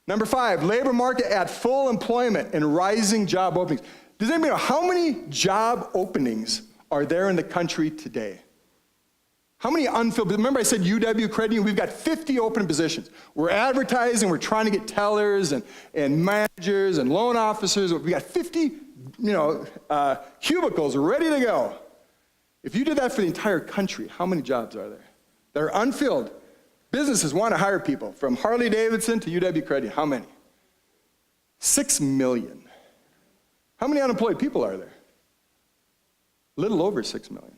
Number five, labor market at full employment and rising job openings. Does anybody know how many job openings are there in the country today? How many unfilled? Remember I said UW credit union? We've got 50 open positions. We're advertising, we're trying to get tellers and managers and loan officers. We've got 50 cubicles ready to go. If you did that for the entire country, how many jobs are there? They're unfilled. Businesses want to hire people from Harley Davidson to UW Credit. How many? 6 million. How many unemployed people are there? A little over 6 million.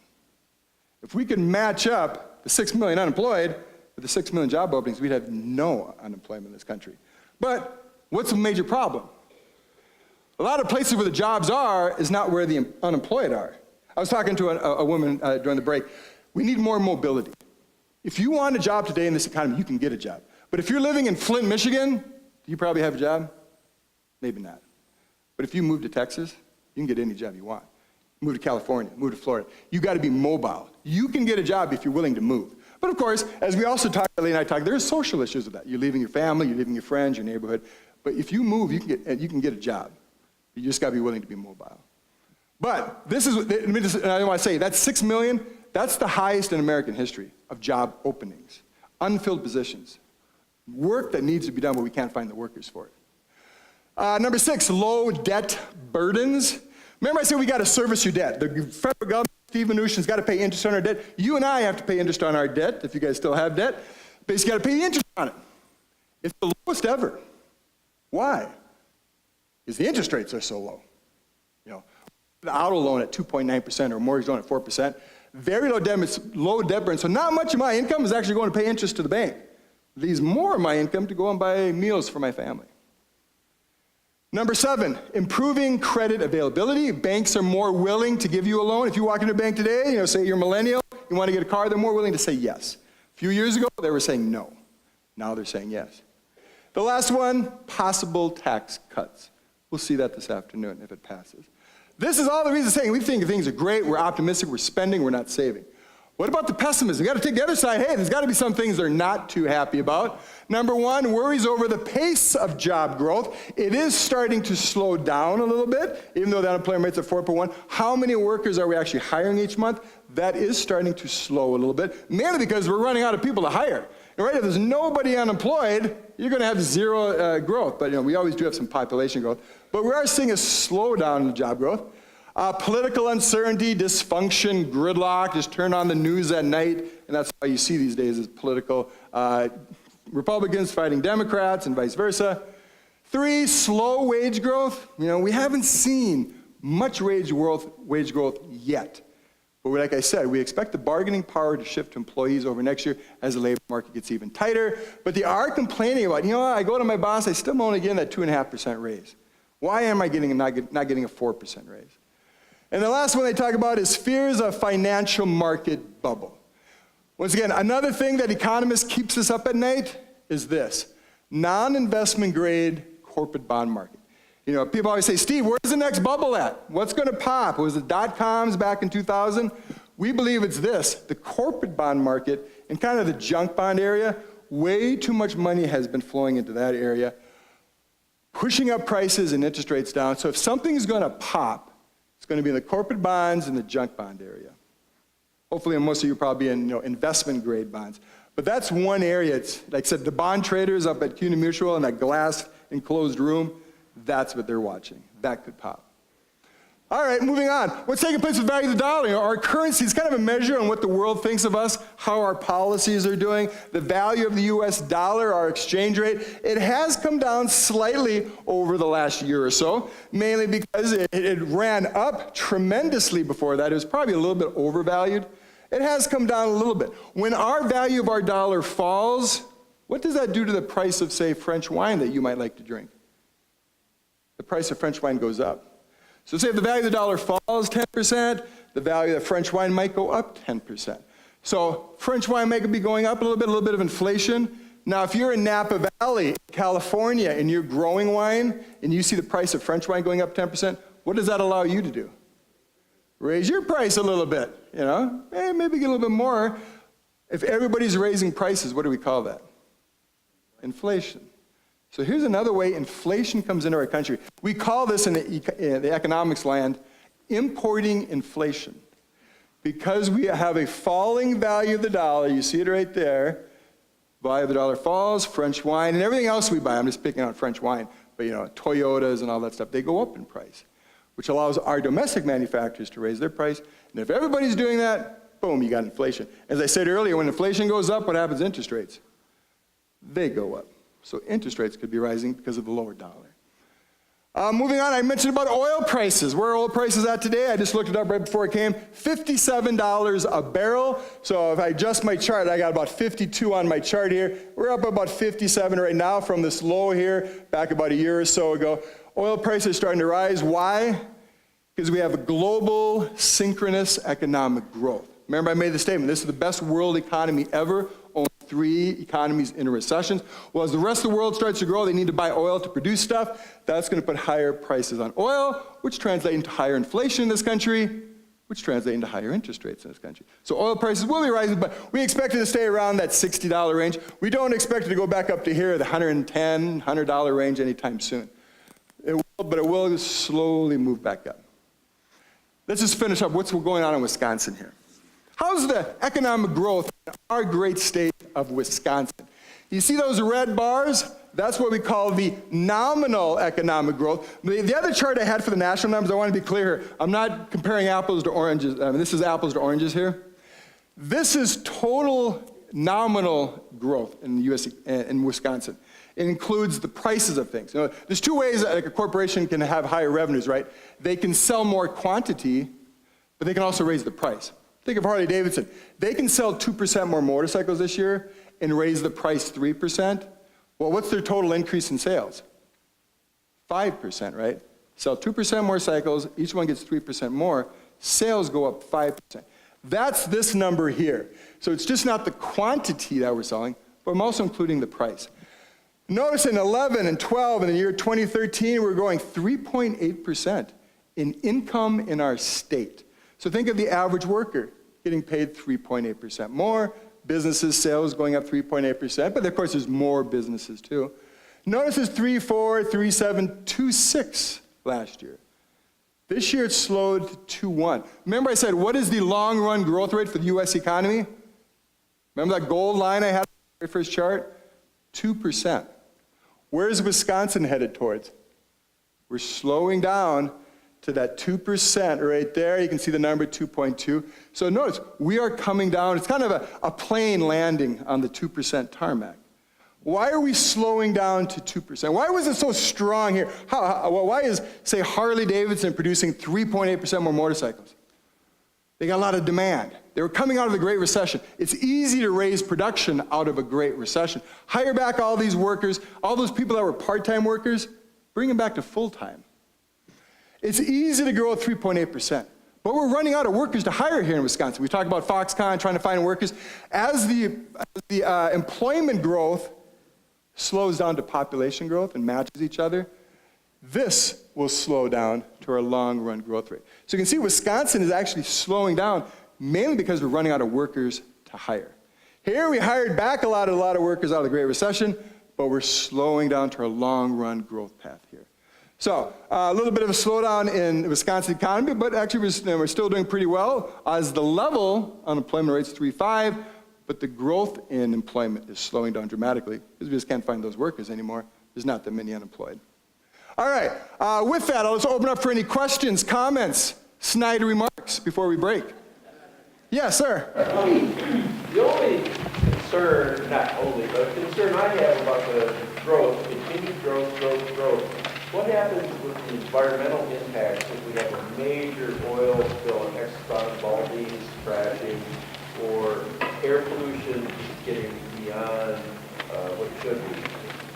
If we could match up the 6 million unemployed with the 6 million job openings, we'd have no unemployment in this country. But what's the major problem? A lot of places where the jobs are is not where the unemployed are. I was talking to a woman during the break. We need more mobility. If you want a job today in this economy, you can get a job. But if you're living in Flint, Michigan, do you probably have a job? Maybe not. But if you move to Texas, you can get any job you want. Move to California, move to Florida. You got to be mobile. You can get a job if you're willing to move. But of course, as we also talked, Ellie and I talked, there are social issues with that. You're leaving your family, you're leaving your friends, your neighborhood. But if you move, you can get a job. You just got to be willing to be mobile. But this is, I want to say, that's 6 million. That's the highest in American history of job openings, unfilled positions, work that needs to be done, but we can't find the workers for it. Number 6, low debt burdens. Remember I said we got to service your debt. The federal government, Steve Mnuchin's got to pay interest on our debt. You and I have to pay interest on our debt, if you guys still have debt. Basically got to pay interest on it. It's the lowest ever. Why? Because the interest rates are so low. You know, the auto loan at 2.9% or a mortgage loan at 4%. Very low debt burden. So not much of my income is actually going to pay interest to the bank. It leaves more of my income to go and buy meals for my family. Number 7, improving credit availability. Banks are more willing to give you a loan. If you walk into a bank today, say you're a millennial, you want to get a car, they're more willing to say yes. A few years ago, they were saying no. Now they're saying yes. The last one, possible tax cuts. We'll see that this afternoon if it passes. This is all the reasons saying we think things are great, we're optimistic, we're spending, we're not saving. What about the pessimism? You got to take the other side. Hey, there's got to be some things they're not too happy about. Number one, worries over the pace of job growth. It is starting to slow down a little bit, even though the unemployment rate's at 4.1. How many workers are we actually hiring each month? That is starting to slow a little bit, mainly because we're running out of people to hire. And right, if there's nobody unemployed, you're going to have zero growth. But we always do have some population growth. But we are seeing a slowdown in job growth. Political uncertainty, dysfunction, gridlock. Just turn on the news at night, and that's all you see these days is political. Republicans fighting Democrats and vice versa. 3, slow wage growth. We haven't seen much wage growth yet. But like I said, we expect the bargaining power to shift to employees over next year as the labor market gets even tighter. But they are complaining about, I go to my boss, I still only getting that 2.5% raise. Why am I not getting a 4% raise? And the last one they talk about is fears of financial market bubble. Once again, another thing that economists keeps us up at night is this: non-investment grade corporate bond market. People always say, Steve, where's the next bubble at? What's going to pop? Was it dot-coms back in 2000? We believe it's this: the corporate bond market and kind of the junk bond area. Way too much money has been flowing into that area, pushing up prices and interest rates down. So if something's going to pop, it's going to be in the corporate bonds and the junk bond area. Hopefully, and most of you probably in investment grade bonds. But that's one area. It's, like I said, the bond traders up at CUNY Mutual in that glass enclosed room, that's what they're watching. That could pop. All right, moving on. What's taking place with the value of the dollar? Our currency is kind of a measure on what the world thinks of us, how our policies are doing. The value of the US dollar, our exchange rate, it has come down slightly over the last year or so, mainly because it ran up tremendously before that. It was probably a little bit overvalued. It has come down a little bit. When our value of our dollar falls, what does that do to the price of, say, French wine that you might like to drink? The price of French wine goes up. So say if the value of the dollar falls 10%, the value of the French wine might go up 10%. So French wine might be going up a little bit of inflation. Now, if you're in Napa Valley, California, and you're growing wine, and you see the price of French wine going up 10%, what does that allow you to do? Raise your price a little bit, maybe get a little bit more. If everybody's raising prices, what do we call that? Inflation. So here's another way inflation comes into our country. We call this in the economics land importing inflation. Because we have a falling value of the dollar, you see it right there, value of the dollar falls, French wine, and everything else we buy, I'm just picking out French wine, but Toyotas and all that stuff, they go up in price, which allows our domestic manufacturers to raise their price. And if everybody's doing that, boom, you got inflation. As I said earlier, when inflation goes up, what happens to interest rates? They go up. So interest rates could be rising because of the lower dollar. Moving on, I mentioned about oil prices. Where are oil prices at today? I just looked it up right before it came. $57 a barrel. So if I adjust my chart, I got about 52 on my chart here. We're up about 57 right now from this low here back about a year or so ago. Oil prices starting to rise. Why? Because we have a global synchronous economic growth. Remember I made the statement, this is the best world economy ever. Only 3 economies in a recession. Well, as the rest of the world starts to grow, they need to buy oil to produce stuff. That's going to put higher prices on oil, which translate into higher inflation in this country, which translate into higher interest rates in this country. So oil prices will be rising, but we expect it to stay around that $60 range. We don't expect it to go back up to here, the $110, $100 range anytime soon. It will, but it will slowly move back up. Let's just finish up what's going on in Wisconsin here. How's the economic growth in our great state of Wisconsin? You see those red bars? That's what we call the nominal economic growth. The other chart I had for the national numbers, I want to be clear here. I'm not comparing apples to oranges. This is apples to oranges here. This is total nominal growth in the U.S. in Wisconsin. It includes the prices of things. There's 2 ways that a corporation can have higher revenues, right? They can sell more quantity, but they can also raise the price. Think of Harley Davidson. They can sell 2% more motorcycles this year and raise the price 3%. Well, what's their total increase in sales? 5%, right? Sell 2% more cycles, each one gets 3% more, sales go up 5%. That's this number here. So it's just not the quantity that we're selling, but I'm also including the price. Notice in 11 and 12, in the year 2013, we're growing 3.8% in income in our state. So think of the average worker getting paid 3.8% more. Businesses' sales going up 3.8%, but of course there's more businesses too. Notice it's 3.4, 3.7, 2.6 last year. This year it slowed to 2.1. Remember I said, what is the long run growth rate for the US economy? Remember that gold line I had on the very first chart? 2%. Where is Wisconsin headed towards? We're slowing down to that 2% right there. You can see the number 2.2. So notice, we are coming down. It's kind of a plane landing on the 2% tarmac. Why are we slowing down to 2%? Why was it so strong here? Why is, say, Harley-Davidson producing 3.8% more motorcycles? They got a lot of demand. They were coming out of the Great Recession. It's easy to raise production out of a Great Recession. Hire back all these workers, all those people that were part-time workers, bring them back to full-time. It's easy to grow at 3.8%, but we're running out of workers to hire here in Wisconsin. We talk about Foxconn trying to find workers. As the employment growth slows down to population growth and matches each other, this will slow down to our long-run growth rate. So you can see Wisconsin is actually slowing down mainly because we're running out of workers to hire. Here we hired back a lot of workers out of the Great Recession, but we're slowing down to our long-run growth path here. So a little bit of a slowdown in the Wisconsin economy, but actually we're still doing pretty well. As the level unemployment rate's 3.5, but the growth in employment is slowing down dramatically because we just can't find those workers anymore. There's not that many unemployed. All right, with that, let's open up for any questions, comments, snide remarks before we break. Yes, sir. The only concern, not only, but a concern I have about the growth, continued growth, what happens with the environmental impacts if we have a major oil spill in Exxon Valdez crashing, or air pollution getting beyond what it should be?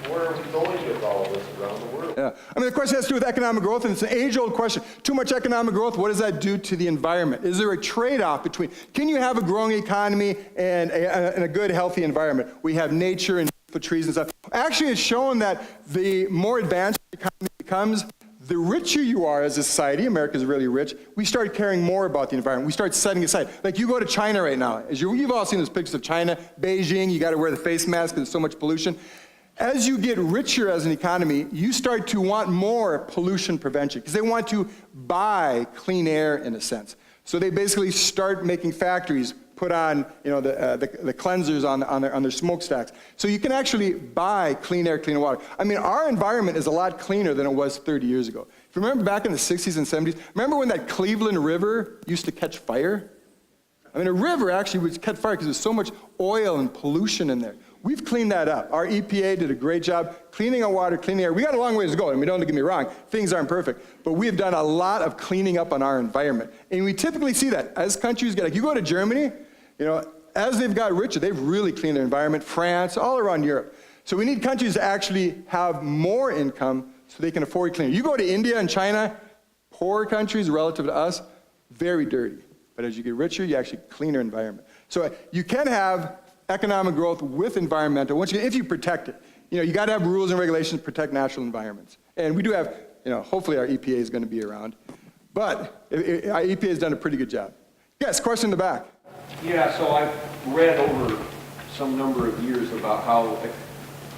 Where are we going with all of this around the world? Yeah, I mean, the question has to do with economic growth, and it's an age-old question. Too much economic growth, what does that do to the environment? Is there a trade-off between, can you have a growing economy and a good, healthy environment? We have nature and beautiful trees and stuff. Actually, it's shown that the more advanced the economy becomes, the richer you are as a society, America's really rich, we start caring more about the environment. We start setting aside. Like you go to China right now, you've all seen those pictures of China, Beijing, you got to wear the face mask because there's so much pollution. As you get richer as an economy, you start to want more pollution prevention because they want to buy clean air in a sense. So they basically start making factories put on, the cleansers on their smokestacks. So you can actually buy clean air, clean water. I mean, our environment is a lot cleaner than it was 30 years ago. If you remember back in the 60s and 70s, remember when that Cleveland River used to catch fire? I mean, a river actually would catch fire because there's so much oil and pollution in there. We've cleaned that up. Our EPA did a great job cleaning our water, cleaning air. We got a long ways to go. I mean, don't get me wrong, things aren't perfect. But we have done a lot of cleaning up on our environment. And we typically see that as countries get, like you go to Germany, as they've got richer, they've really cleaned their environment, France, all around Europe. So we need countries to actually have more income so they can afford cleaner. You go to India and China, poor countries relative to us, very dirty. But as you get richer, you actually clean your environment. So you can have economic growth with environmental, once again, if you protect it. You got to have rules and regulations to protect natural environments. And we do have, hopefully our EPA is going to be around. But our EPA has done a pretty good job. Yes, question in the back. Yeah, so I've read over some number of years about how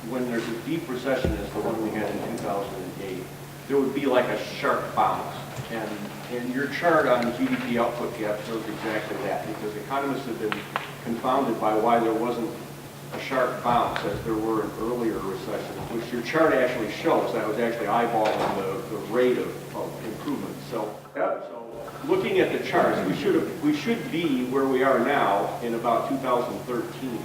when there's a deep recession as the one we had in 2008, there would be like a sharp bounce. And your chart on GDP output gap shows exactly that, because economists have been confounded by why there wasn't a sharp bounce as there were in earlier recessions, which your chart actually shows. That was actually eyeballing the rate of improvement. So looking at the charts, we should be where we are now in about 2013,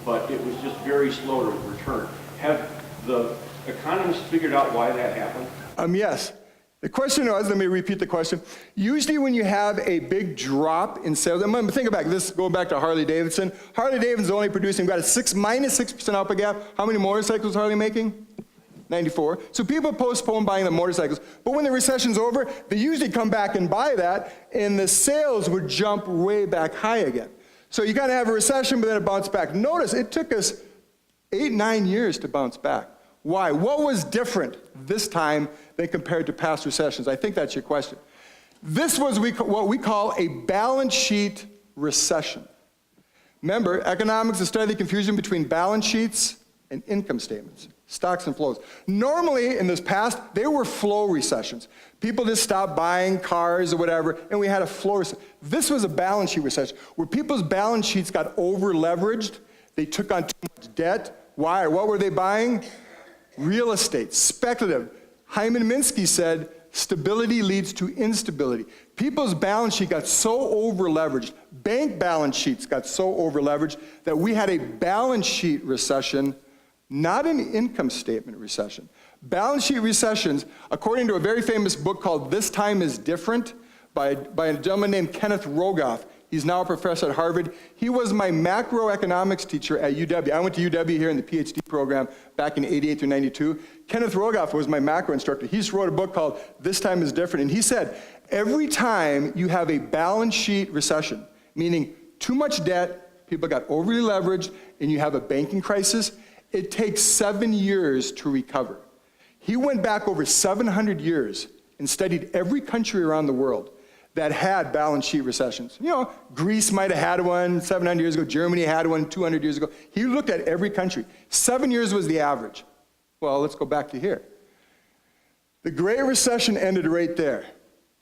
but it was just very slow to return. Have the economists figured out why that happened? Yes. The question was, let me repeat the question. Usually when you have a big drop in sales, think back, going back to Harley-Davidson. Harley-Davidson's only producing about a minus 6% output gap. How many motorcycles is Harley making? 94. So people postpone buying the motorcycles. But when the recession's over, they usually come back and buy that, and the sales would jump way back high again. So you gotta have a recession, but then it bounced back. Notice it took us 8-9 years to bounce back. Why? What was different this time than compared to past recessions? I think that's your question. This was what we call a balance sheet recession. Remember, economics is study the confusion between balance sheets and income statements, stocks and flows. Normally, in this past, they were flow recessions. People just stopped buying cars or whatever, and we had a flow recession. This was a balance sheet recession, where people's balance sheets got over-leveraged. They took on too much debt. Why? What were they buying? Real estate, speculative. Hyman Minsky said, stability leads to instability. People's balance sheet got so over-leveraged, bank balance sheets got so over-leveraged that we had a balance sheet recession, not an income statement recession. Balance sheet recessions, according to a very famous book called This Time is Different by a gentleman named Kenneth Rogoff. He's now a professor at Harvard. He was my macroeconomics teacher at UW. I went to UW here in the PhD program back in 88 through 92. Kenneth Rogoff was my macro instructor. He just wrote a book called This Time is Different. And he said, every time you have a balance sheet recession, meaning too much debt, people got overly leveraged, and you have a banking crisis, it takes 7 years to recover. He went back over 700 years and studied every country around the world that had balance sheet recessions. You know, Greece might have had one 700 years ago. Germany had one 200 years ago. He looked at every country. 7 years was the average. Well, let's go back to here. The Great Recession ended right there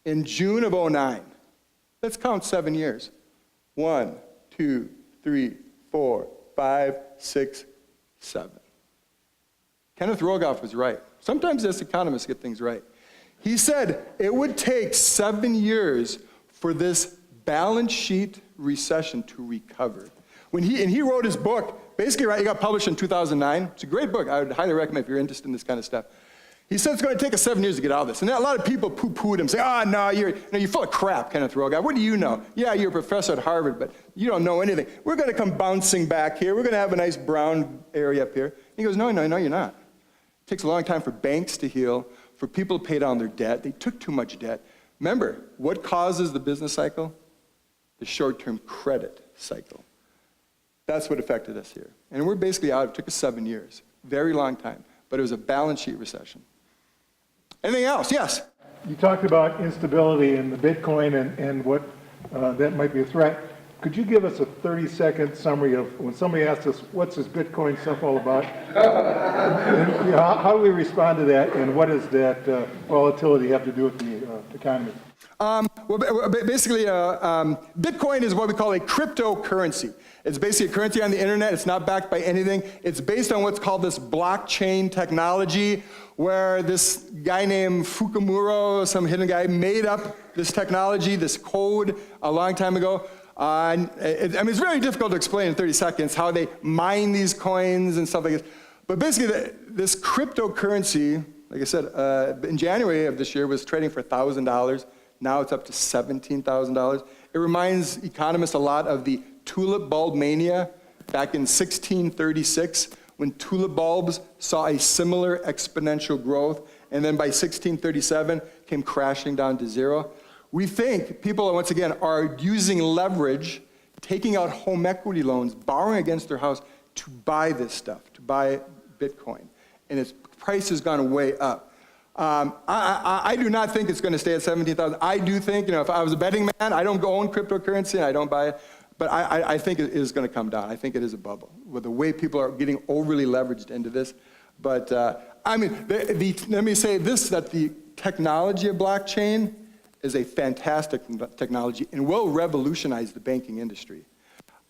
in June of '09. Let's count 7 years. 1, 2, 3, 4, 5, 6, 7. Kenneth Rogoff was right. Sometimes us economists get things right. He said it would take 7 years for this balance sheet recession to recover. He wrote his book, basically, right, he got published in 2009. It's a great book. I would highly recommend if you're interested in this kind of stuff. He said it's going to take us 7 years to get out of this. And a lot of people poo-pooed him, say, no, you're full of crap, Kenneth Rogoff. What do you know? Yeah, you're a professor at Harvard, but you don't know anything. We're going to come bouncing back here. We're going to have a nice brown area up here. And he goes, no, you're not. It takes a long time for banks to heal, for people to pay down their debt. They took too much debt. Remember, what causes the business cycle? The short-term credit cycle. That's what affected us here. And we're basically out. It took us 7 years. Very long time. But it was a balance sheet recession. Anything else? Yes? You talked about instability in the Bitcoin and what that might be a threat. Could you give us a 30-second summary of when somebody asks us, what's this Bitcoin stuff all about? And, you know, how do we respond to that, and what does that volatility have to do with the economy? Basically, Bitcoin is what we call a cryptocurrency. It's basically a currency on the internet. It's not backed by anything. It's based on what's called this blockchain technology, where this guy named Fukumura, some hidden guy, made up this technology, this code a long time ago. It's very difficult to explain in 30 seconds how they mine these coins and stuff like this. But basically, this cryptocurrency, like I said, in January of this year was trading for $1,000. Now it's up to $17,000. It reminds economists a lot of the tulip bulb mania back in 1636, when tulip bulbs saw a similar exponential growth, and then by 1637 came crashing down to zero. We think people, once again, are using leverage, taking out home equity loans, borrowing against their house to buy this stuff, to buy Bitcoin. And its price has gone way up. I do not think it's going to stay at 17,000. I do think, if I was a betting man, I don't own cryptocurrency and I don't buy it. But I think it is going to come down. I think it is a bubble with the way people are getting overly leveraged into this. But let me say this, that the technology of blockchain is a fantastic technology and will revolutionize the banking industry.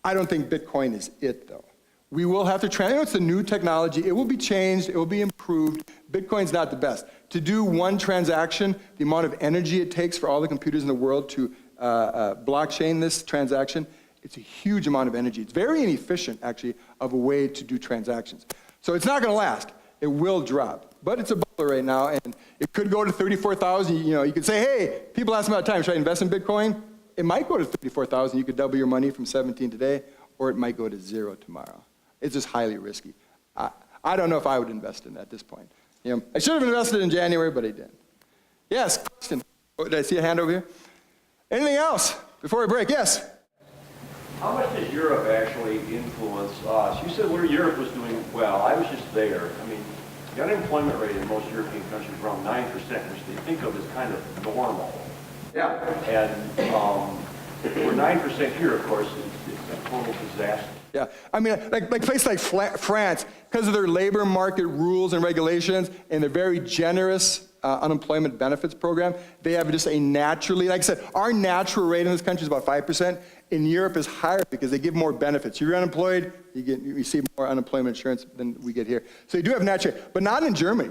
I don't think Bitcoin is it, though. We will have to it's a new technology. It will be changed. It will be improved. Bitcoin's not the best. To do one transaction, the amount of energy it takes for all the computers in the world to blockchain this transaction, it's a huge amount of energy. It's very inefficient, actually, of a way to do transactions. So it's not going to last. It will drop. But it's a bubble right now, and it could go to 34,000. You could say, hey, people ask me all the time, should I invest in Bitcoin? It might go to 34,000. You could double your money from 17 today, or it might go to 0 tomorrow. It's just highly risky. I don't know if I would invest in that at this point. I should have invested in January, but I didn't. Yes, question. Oh, did I see a hand over here? Anything else before we break? Yes? How much does Europe actually influence us? You said where Europe was doing well. I was just there. The unemployment rate in most European countries is around 9%, which they think of as kind of normal. Yeah. And Where 9% here, of course, is a total disaster. Yeah, I mean, like places like France, because of their labor market rules and regulations and their very generous unemployment benefits program, they have just a naturally, like I said, our natural rate in this country is about 5%. In Europe is higher because they give more benefits. You're unemployed, you receive more unemployment insurance than we get here. So you do have natural, but not in Germany.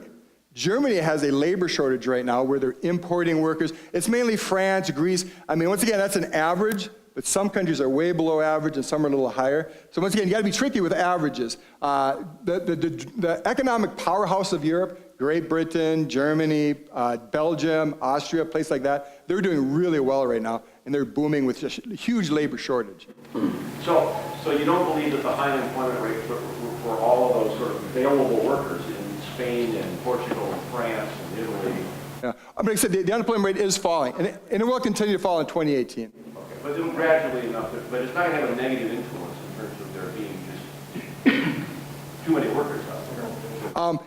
Germany has a labor shortage right now where they're importing workers. It's mainly France, Greece. I mean, once again, that's an average. But some countries are way below average and some are a little higher. So once again, you got to be tricky with averages. The economic powerhouse of Europe, Great Britain, Germany, Belgium, Austria, places like that, they're doing really well right now, and they're booming with just a huge labor shortage. So you don't believe that the high unemployment rate for all of those sort of available workers in Spain and Portugal and France and Italy? Yeah. But like I said, the unemployment rate is falling, and it will continue to fall in 2018. But it'll gradually enough, but it's not going to have a negative influence in terms of there being just too many workers out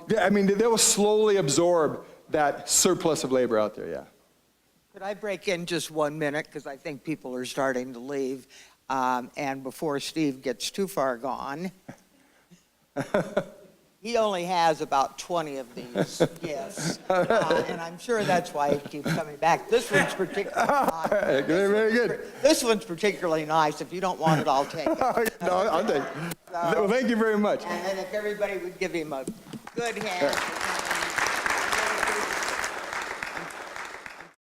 there. I mean, they will slowly absorb that surplus of labor out there, yeah. Could I break in just 1 minute, because I think people are starting to leave, and before Steve gets too far gone, he only has about 20 of these gifts, and I'm sure that's why he keeps coming back. This one's particularly nice. Very good. This one's particularly nice. If you don't want it, I'll take it. No, I'll take it. Well, thank you very much. And if everybody would give him a good hand.